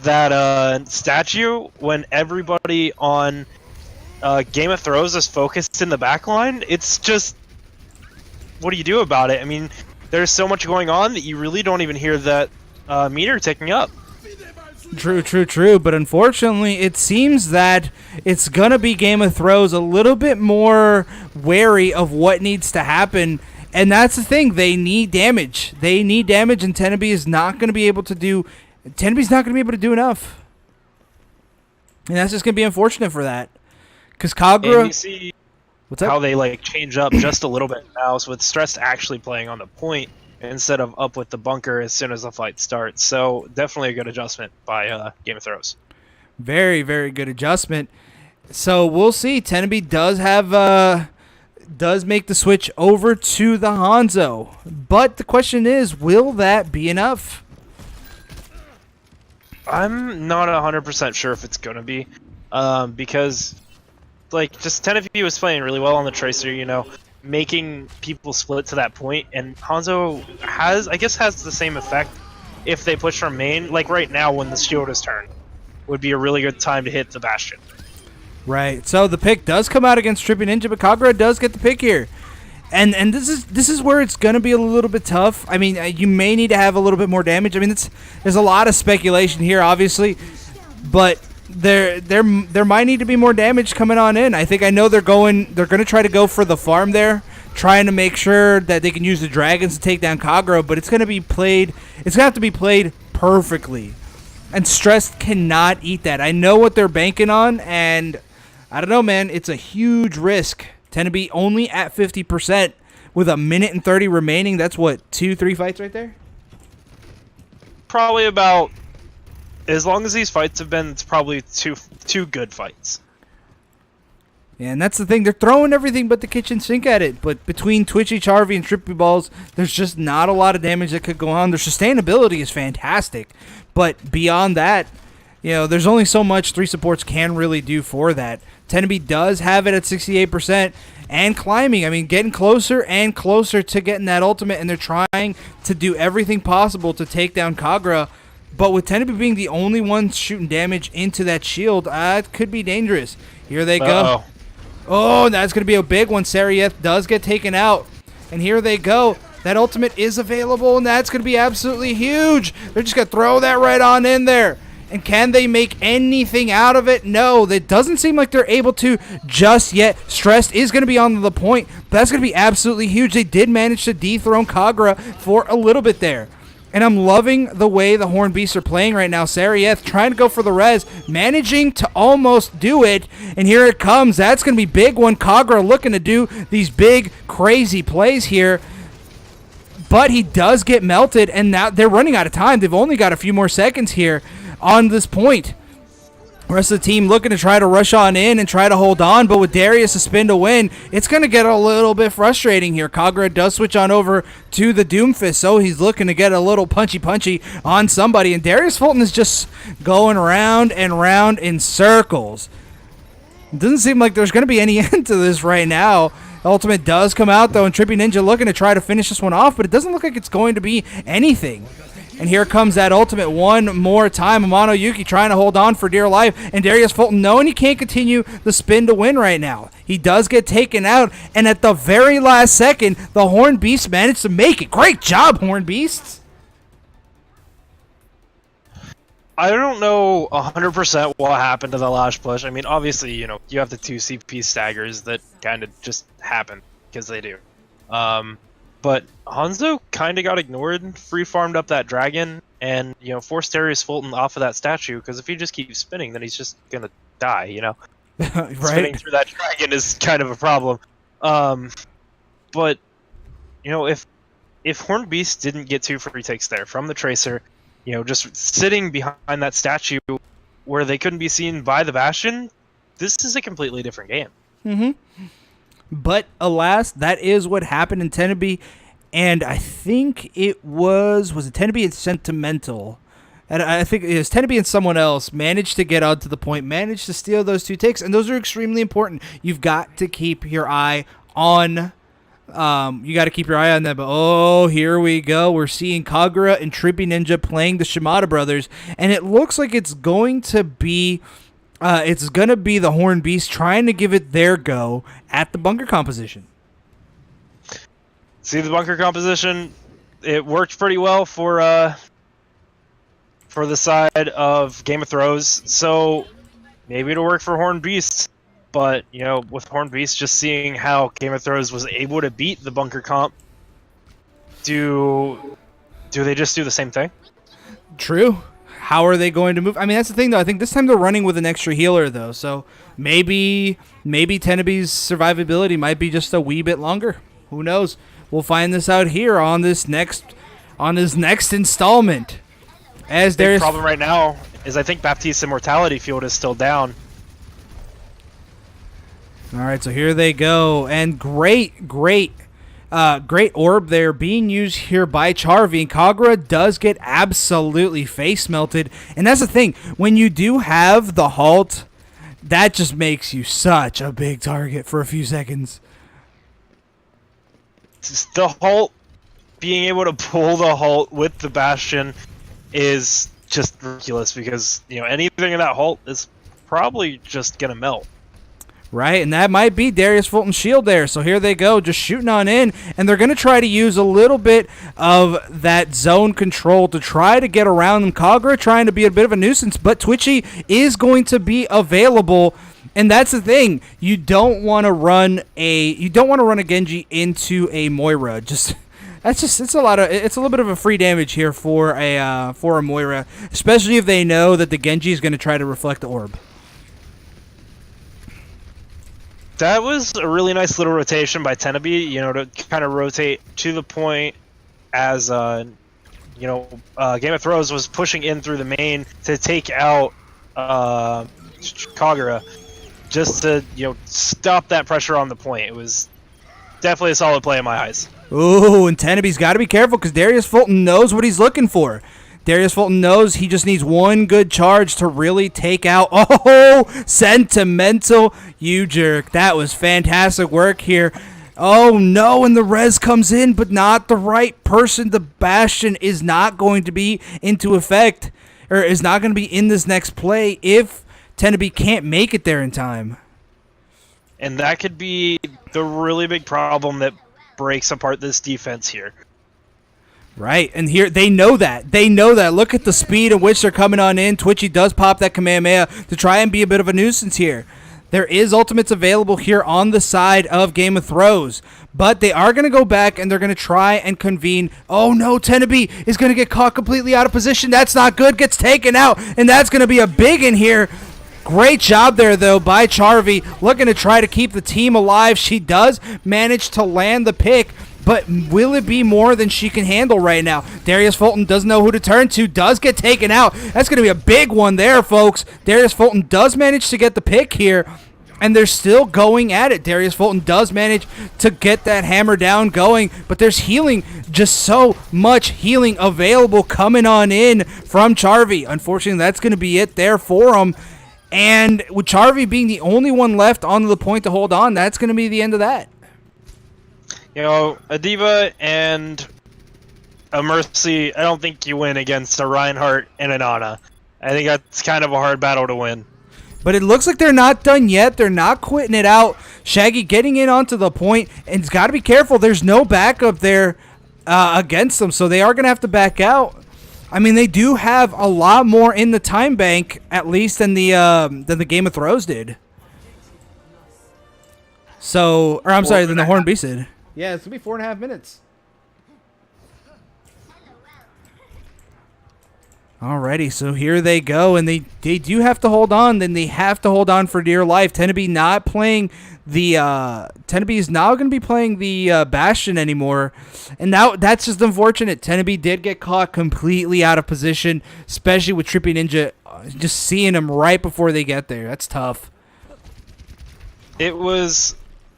that statue when everybody on Game of Thrones is focused in the back line. It's just, what do you do about it? I mean, there's so much going on that you really don't even hear that meter ticking up. True. But unfortunately, it seems that it's going to be Game of Thrones a little bit more wary of what needs to happen. And that's the thing. They need damage. And Tenebi is not going to be able to do... Tenebi's not going to be able to do enough. And that's just going to be unfortunate for that. Because Kagura... And you see how they change up just a little bit now, so with Stress actually playing on the point instead of up with the bunker as soon as the fight starts. So definitely a good adjustment by Game of Thrones. Very, very good adjustment. So we'll see. Tenebi does make the switch over to the Hanzo. But the question is, will that be enough? I'm not 100% sure if it's going to be. Because, just Tenebi was playing really well on the Tracer, making people split to that point, and Hanzo has the same effect if they push from main. Like right now when the shield is turned would be a really good time to hit the Bastion. Right, so the pick does come out against Trippy Ninja, but Kagura does get the pick here. And this is where it's going to be a little bit tough. I mean, you may need to have a little bit more damage. I mean, there's a lot of speculation here, obviously, but there might need to be more damage coming on in. I know they're going to try to go for the farm there, trying to make sure that they can use the dragons to take down Kagura, but it's going to have to be played perfectly. And Stress cannot eat that. I know what they're banking on, and I don't know, man, it's a huge risk. Tenebi only at 50% with 1 minute and 30 remaining. That's what, 2-3 fights right there? Probably about, as long as these fights have been, it's probably two good fights. Yeah, and that's the thing. They're throwing everything but the kitchen sink at it. But between Twitchy, Charvy, and Trippy Balls, there's just not a lot of damage that could go on. Their sustainability is fantastic. But beyond that, there's only so much 3 supports can really do for that. Tenebi does have it at 68% and climbing. I mean, getting closer and closer to getting that ultimate, and they're trying to do everything possible to take down Kagura. But with Tenebi being the only one shooting damage into that shield, it could be dangerous. Here they go. Oh, that's going to be a big one. Sarieth does get taken out. And here they go. That ultimate is available, and that's going to be absolutely huge. They're just going to throw that right on in there. And can they make anything out of it? No, that doesn't seem like they're able to just yet. Stressed is going to be on the point. But that's going to be absolutely huge. They did manage to dethrone Kagura for a little bit there. And I'm loving the way the Horned Beasts are playing right now. Sarieth trying to go for the res, managing to almost do it. And here it comes. That's going to be big one. Kagura looking to do these big, crazy plays here. But he does get melted, and now they're running out of time. They've only got a few more seconds here on this point. Rest of the team looking to try to rush on in and try to hold on, but with Darius a spin to win, it's going to get a little bit frustrating here. Kagura does switch on over to the Doomfist, so he's looking to get a little punchy on somebody, and Darius Fulton is just going round and round in circles. It doesn't seem like there's going to be any end to this right now. Ultimate does come out, though, and Trippy Ninja looking to try to finish this one off, but it doesn't look like it's going to be anything. And here comes that ultimate one more time. Amano Yuki trying to hold on for dear life. And Darius Fulton knowing he can't continue the spin to win right now. He does get taken out. And at the very last second, the Horned Beast managed to make it. Great job, Horned Beasts. I don't know 100% what happened to the last push. I mean, obviously, you know, you have the 2 CP staggers that kind of just happen, because they do. But Hanzo kind of got ignored, free farmed up that dragon, and, you know, forced Darius Fulton off of that statue, because if he just keeps spinning, then he's just going to die, you know? Right? Spinning through that dragon is kind of a problem. But, you know, if Horned Beast didn't get 2 free takes there from the Tracer, you know, just sitting behind that statue where they couldn't be seen by the Bastion, this is a completely different game. Mm-hmm. But alas, that is what happened in Tenebee, and I think it was it Tenebee and Sentimental? And I think it was Tenebee and someone else managed to get onto the point, managed to steal those 2 takes, and those are extremely important. You've got to keep your eye on that. But oh, here we go. We're seeing Kagura and Trippy Ninja playing the Shimada brothers, and it looks like it's going to be the Horned Beast trying to give it their go at the bunker composition. See, the bunker composition, it worked pretty well for the side of Game of Thrones, so maybe it'll work for Horned Beast. But, you know, with Horned Beast, just seeing how Game of Thrones was able to beat the bunker comp, do they just do the same thing? True. How are they going to move? I mean, that's the thing, though. I think this time they're running with an extra healer, though. So maybe Tenebee's survivability might be just a wee bit longer. Who knows? We'll find this out here on this next installment. As The problem right now is I think Baptiste's Immortality field is still down. All right, so here they go, and great orb there being used here by Charvy, and Kagura does get absolutely face melted, and that's the thing, when you do have the halt, that just makes you such a big target for a few seconds. The halt, being able to pull the halt with the Bastion is just ridiculous, because, you know, anything in that halt is probably just gonna melt. Right, and that might be Darius Fulton's shield there. So here they go, just shooting on in, and they're going to try to use a little bit of that zone control to try to get around them. Kagura trying to be a bit of a nuisance, but Twitchy is going to be available, and that's the thing. You don't want to run a Genji into a Moira. It's a little bit of a free damage here for a Moira, especially if they know that the Genji is going to try to reflect the orb. That was a really nice little rotation by Tenebee, you know, to kind of rotate to the point as, Game of Thrones was pushing in through the main to take out Kagura, just to, you know, stop that pressure on the point. It was definitely a solid play in my eyes. Ooh, and Tenebee's got to be careful because Darius Fulton knows what he's looking for. Darius Fulton knows he just needs one good charge to really take out. Oh, Sentimental, you jerk. That was fantastic work here. Oh, no, and the res comes in, but not the right person. The Bastion is not going to be into effect, or is not going to be in this next play if Tenebee can't make it there in time. And that could be the really big problem that breaks apart this defense here. Right, and here they know that. Look at the speed at which they're coming on in. Twitchy does pop that Kamehameha to try and be a bit of a nuisance here. There is ultimates available here on the side of Game of Thrones, but they are going to go back and they're going to try and convene. Oh no, Tenebee is going to get caught completely out of position. That's not good. Gets taken out, and that's going to be a big in here. Great job there, though, by Charvy, looking to try to keep the team alive. She does manage to land the pick, but will it be more than she can handle right now? Darius Fulton doesn't know who to turn to, does get taken out. That's going to be a big one there, folks. Darius Fulton does manage to get the pick here, and they're still going at it. Darius Fulton does manage to get that hammer down going, but there's healing, just so much healing available coming on in from Charvy. Unfortunately, that's going to be it there for him. And with Charvy being the only one left on the point to hold on, that's going to be the end of that. You know, a Diva and a Mercy, I don't think you win against a Reinhardt and an Ana. I think that's kind of a hard battle to win. But it looks like they're not done yet. They're not quitting it out. Shaggy getting in onto the point, and it's got to be careful. There's no backup there against them, so they are going to have to back out. I mean, they do have a lot more in the time bank, at least than the Game of Thrones did. So, or I'm sorry, than the Horned Beast did. Yeah, it's going to be 4.5 minutes. Alrighty, so here they go, and they do have to hold on. Then they have to hold on for dear life. Teneby not playing the Teneby is now going to be playing the Bastion anymore, and now that's just unfortunate. Teneby did get caught completely out of position, especially with Trippy Ninja just seeing him right before they get there. That's tough. It was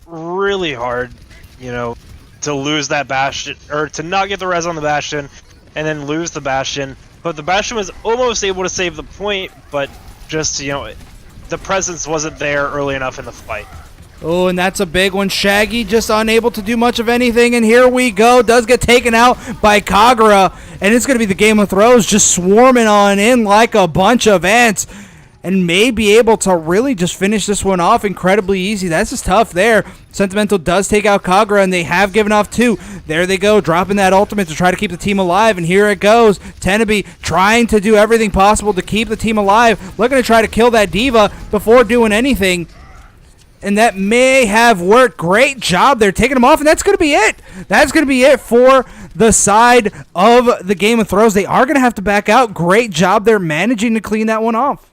really hard, you know, to lose that Bastion, or to not get the res on the Bastion, and then lose the Bastion. But the Bastion was almost able to save the point, but just, you know, the presence wasn't there early enough in the fight. Oh, and that's a big one. Shaggy just unable to do much of anything, and here we go. Does get taken out by Kagura, and it's going to be the Game of Thrones just swarming on in like a bunch of ants, and may be able to really just finish this one off incredibly easy. That's just tough there. Sentimental does take out Kagura, and they have given off 2. There they go, dropping that ultimate to try to keep the team alive, and here it goes. Teneby trying to do everything possible to keep the team alive, looking to try to kill that Diva before doing anything. And that may have worked. Great job there, taking him off, and that's going to be it. That's going to be it for the side of the Game of Thrones. They are going to have to back out. Great job there managing to clean that one off.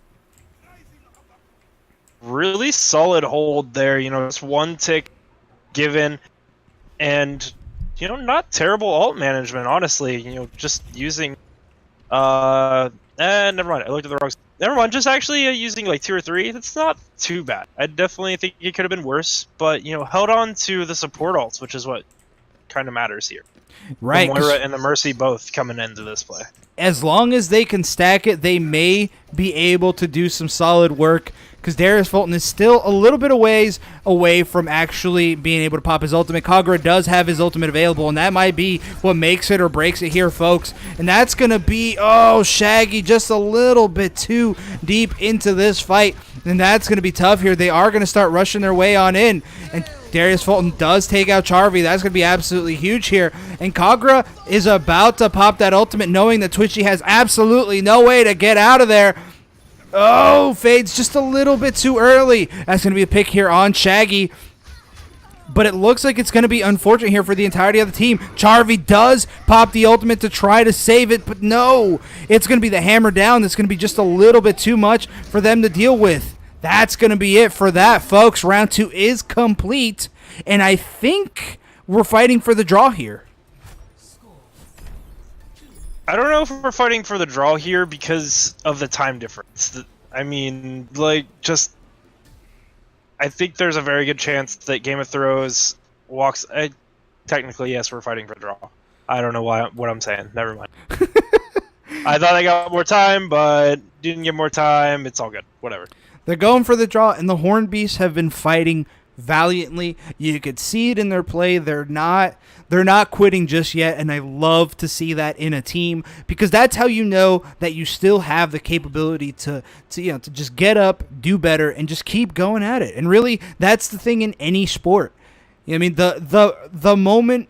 Really solid hold there, you know, just one tick given, and, you know, not terrible ult management, honestly, you know, just using, never mind, I looked at the wrong, never mind, just actually using like 2 or 3, that's not too bad. I definitely think it could have been worse, but, you know, held on to the support ults, which is what kind of matters here. Right. The Moira and the Mercy both coming into this play. As long as they can stack it, they may be able to do some solid work, because Darius Fulton is still a little bit of ways away from actually being able to pop his ultimate. Kagura does have his ultimate available, and that might be what makes it or breaks it here, folks. And that's going to be, oh, Shaggy just a little bit too deep into this fight, and that's going to be tough here. They are going to start rushing their way on in, and Darius Fulton does take out Charvy. That's going to be absolutely huge here. And Kagura is about to pop that ultimate, knowing that Twitchy has absolutely no way to get out of there. Oh, fades just a little bit too early. That's going to be a pick here on Shaggy. But it looks like it's going to be unfortunate here for the entirety of the team. Charvy does pop the ultimate to try to save it, but no. It's going to be the hammer down. That's going to be just a little bit too much for them to deal with. That's going to be it for that, folks. Round 2 is complete, and I think we're fighting for the draw here. I don't know if we're fighting for the draw here because of the time difference. I mean, like, just... I think there's a very good chance that Game of Thrones walks... technically, yes, we're fighting for the draw. I don't know what I'm saying. Never mind. I thought I got more time, but didn't get more time. It's all good. Whatever. They're going for the draw, and the Horned Beasts have been fighting valiantly. You could see it in their play. They're not quitting just yet, and I love to see that in a team, because that's how you know that you still have the capability to just get up, do better, and just keep going at it. And really, that's the thing in any sport. I mean, the moment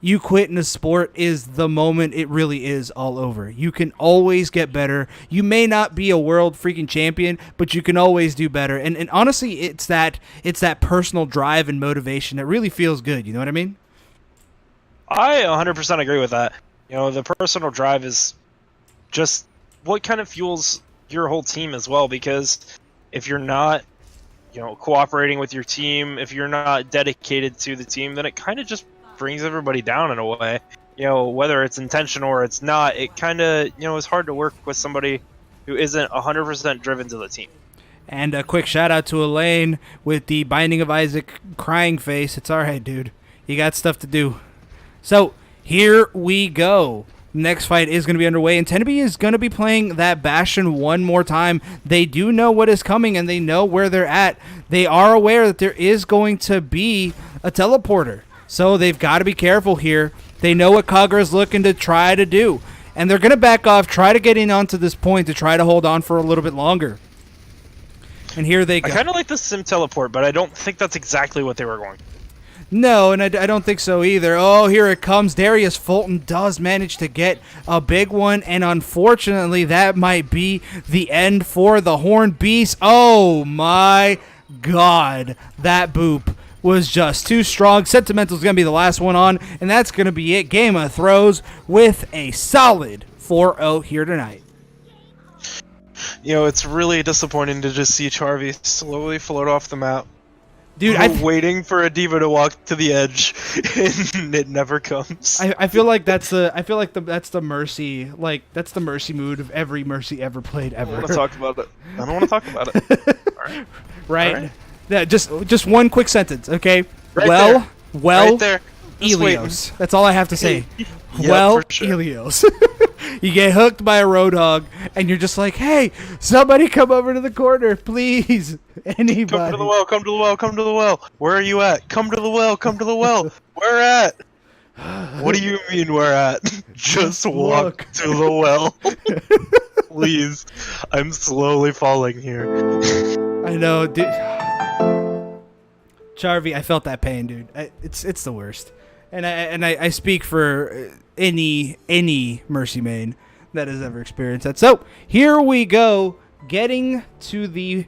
you quit in a sport is the moment it really is all over. You can always get better. You may not be a world freaking champion, but you can always do better. And honestly, it's that personal drive and motivation that really feels good. You know what I mean? I 100% agree with that. You know, the personal drive is just what kind of fuels your whole team as well, because if you're not, you know, cooperating with your team, if you're not dedicated to the team, then it kind of just brings everybody down in a way. Whether it's intentional or it's not, it kind of, is hard to work with somebody who isn't 100% driven to the team. And a quick shout out to Elaine with the Binding of Isaac crying face. It's all right, dude. You got stuff to do. So here we go. Next fight is going to be underway, and Tenby is going to be playing that Bastion one more time. They do know what is coming, and they know where they're at. They are aware that there is going to be a teleporter, so they've got to be careful here. They know what Kagura's looking to try to do, and they're going to back off, try to get in onto this point to try to hold on for a little bit longer. And here they go. I kind of like the sim teleport, but I don't think that's exactly what they were going to. No, and I don't think so either. Oh, here it comes. Darius Fulton does manage to get a big one, and unfortunately, that might be the end for the Horned Beast. Oh, my God. That boop was just too strong. Sentimental's going to be the last one on, and that's going to be it. Game of Throws with a solid 4-0 here tonight. It's really disappointing to just see Charvy slowly float off the map. Dude, I'm waiting for a diva to walk to the edge, and it never comes. I feel like that's the Mercy, that's the Mercy mood of every Mercy ever played ever. I don't want to talk about it. All right. Right. All right. Yeah, just one quick sentence, okay? Right Well, there. Just Elios. That's all I have to say. Yeah, for sure. Elios. You get hooked by a Roadhog, and you're just like, hey, somebody come over to the corner, please. Anybody. Come to the well, come to the well, come to the well. Where are you at? Come to the well, come to the well. Where at? What do you mean where at? Just walk to the well. Please. I'm slowly falling here. I know, dude. Charvy, I felt that pain, dude. It's the worst. And I speak for any Mercy main that has ever experienced that. So here we go, getting to the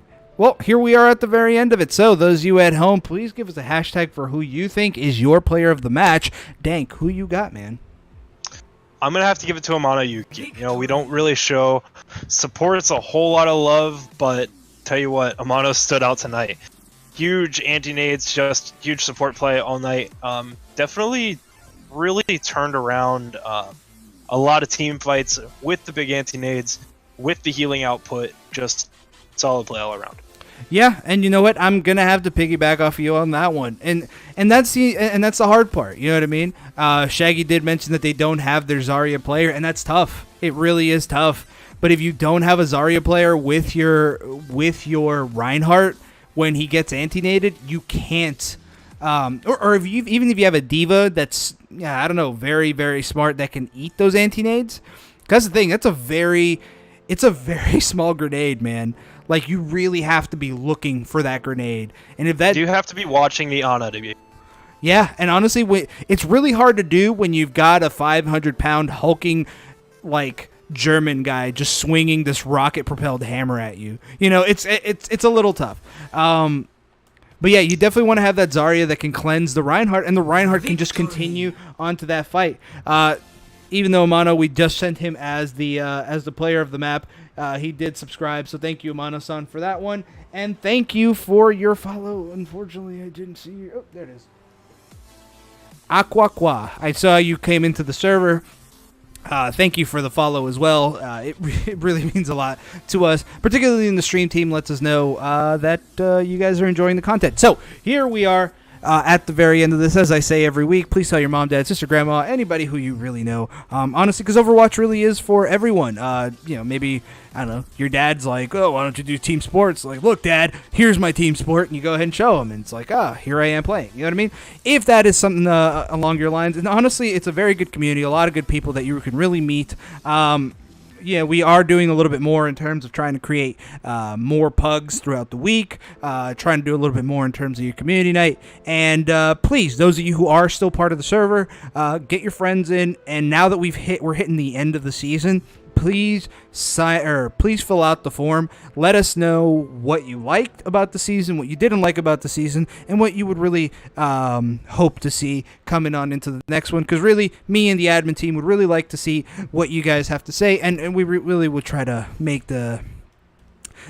here we are at the very end of it. So those of you at home, please give us a hashtag for who you think is your player of the match. Dank, who you got, man? I'm gonna have to give it to Amano Yuki. We don't really show supports a whole lot of love, but tell you what, Amano stood out tonight. Huge anti-nades, just huge support play all night. Definitely really turned around a lot of team fights with the big anti-nades, with the healing output, just solid play all around. Yeah, and you know what? I'm gonna have to piggyback off of you on that one, and that's the hard part. You know what I mean? Shaggy did mention that they don't have their Zarya player, and that's tough. It really is tough. But if you don't have a Zarya player with your Reinhardt when he gets anti-naded, you can't. Or even if you have a diva that's I don't know, very very smart that can eat those anti-nades. That's the thing. It's a very small grenade, man. Like, you really have to be looking for that grenade. And if that... You have to be watching the Ana to be... Yeah, and honestly, it's really hard to do when you've got a 500-pound hulking, German guy just swinging this rocket-propelled hammer at you. It's a little tough. But yeah, you definitely want to have that Zarya that can cleanse the Reinhardt, and the Reinhardt can just continue onto that fight. Even though Amano, we just sent him as the player of the map, he did subscribe, so thank you, Amano-san, for that one, and thank you for your follow. Unfortunately, I didn't see you. Oh, there it is. Aquaqua, I saw you came into the server. Thank you for the follow as well. It really means a lot to us, particularly in the stream team. Lets us know that you guys are enjoying the content. So here we are. At the very end of this, as I say every week, please tell your mom, dad, sister, grandma, anybody who you really know. Honestly, because Overwatch really is for everyone. Maybe, I don't know, your dad's like, oh, why don't you do team sports? Like, look, Dad, here's my team sport, and you go ahead and show him, and it's like, here I am playing. You know what I mean? If that is something along your lines, and honestly, it's a very good community, a lot of good people that you can really meet. Yeah, we are doing a little bit more in terms of trying to create more pugs throughout the week, trying to do a little bit more in terms of your community night. And please, those of you who are still part of the server, get your friends in. And now that we're hitting the end of the season, please fill out the form. Let us know what you liked about the season, what you didn't like about the season, and what you would really hope to see coming on into the next one. Because really, me and the admin team would really like to see what you guys have to say, and we really would try to make the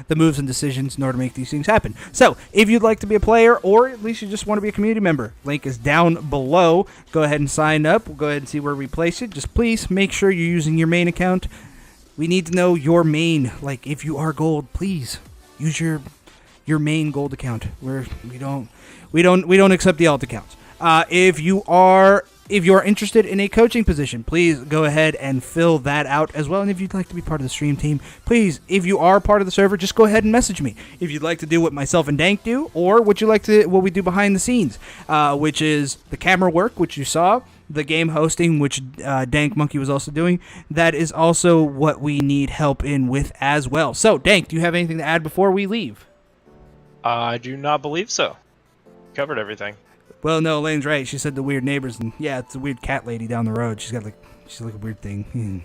the moves and decisions in order to make these things happen. So, if you'd like to be a player, or at least you just want to be a community member, link is down below. Go ahead and sign up. We'll go ahead and see where we place it. Just please make sure you're using your main account. We need to know your main. Like, if you are gold, please use your main gold account. We don't accept the alt accounts. If you are interested in a coaching position, please go ahead and fill that out as well. And if you'd like to be part of the stream team, please, if you are part of the server, just go ahead and message me. If you'd like to do what myself and Dank do, or what we do behind the scenes, which is the camera work, which you saw, the game hosting, which Dank Monkey was also doing, that is also what we need help in with as well. So, Dank, do you have anything to add before we leave? I do not believe so. Covered everything. Well, no, Elaine's right. She said the weird neighbors, and yeah, it's a weird cat lady down the road. She's like a weird thing.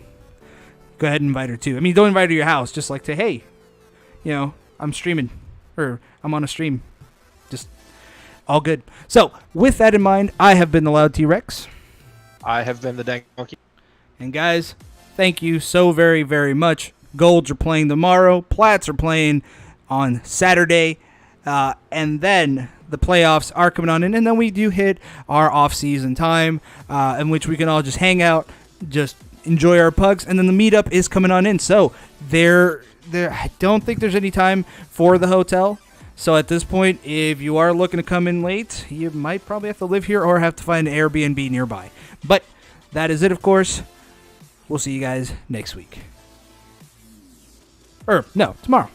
Go ahead and invite her too. I mean, don't invite her to your house. Just like say, hey, I'm streaming, or I'm on a stream. Just all good. So, with that in mind, I have been the Loud T-Rex. I have been the Dank Monkey. And guys, thank you so very, very much. Golds are playing tomorrow. Plats are playing on Saturday. And then the playoffs are coming on in. And then we do hit our off-season time in which we can all just hang out, just enjoy our pugs. And then the meetup is coming on in. So I don't think there's any time for the hotel. So at this point, if you are looking to come in late, you might probably have to live here or have to find an Airbnb nearby. But that is it, of course. We'll see you guys next week. No, tomorrow.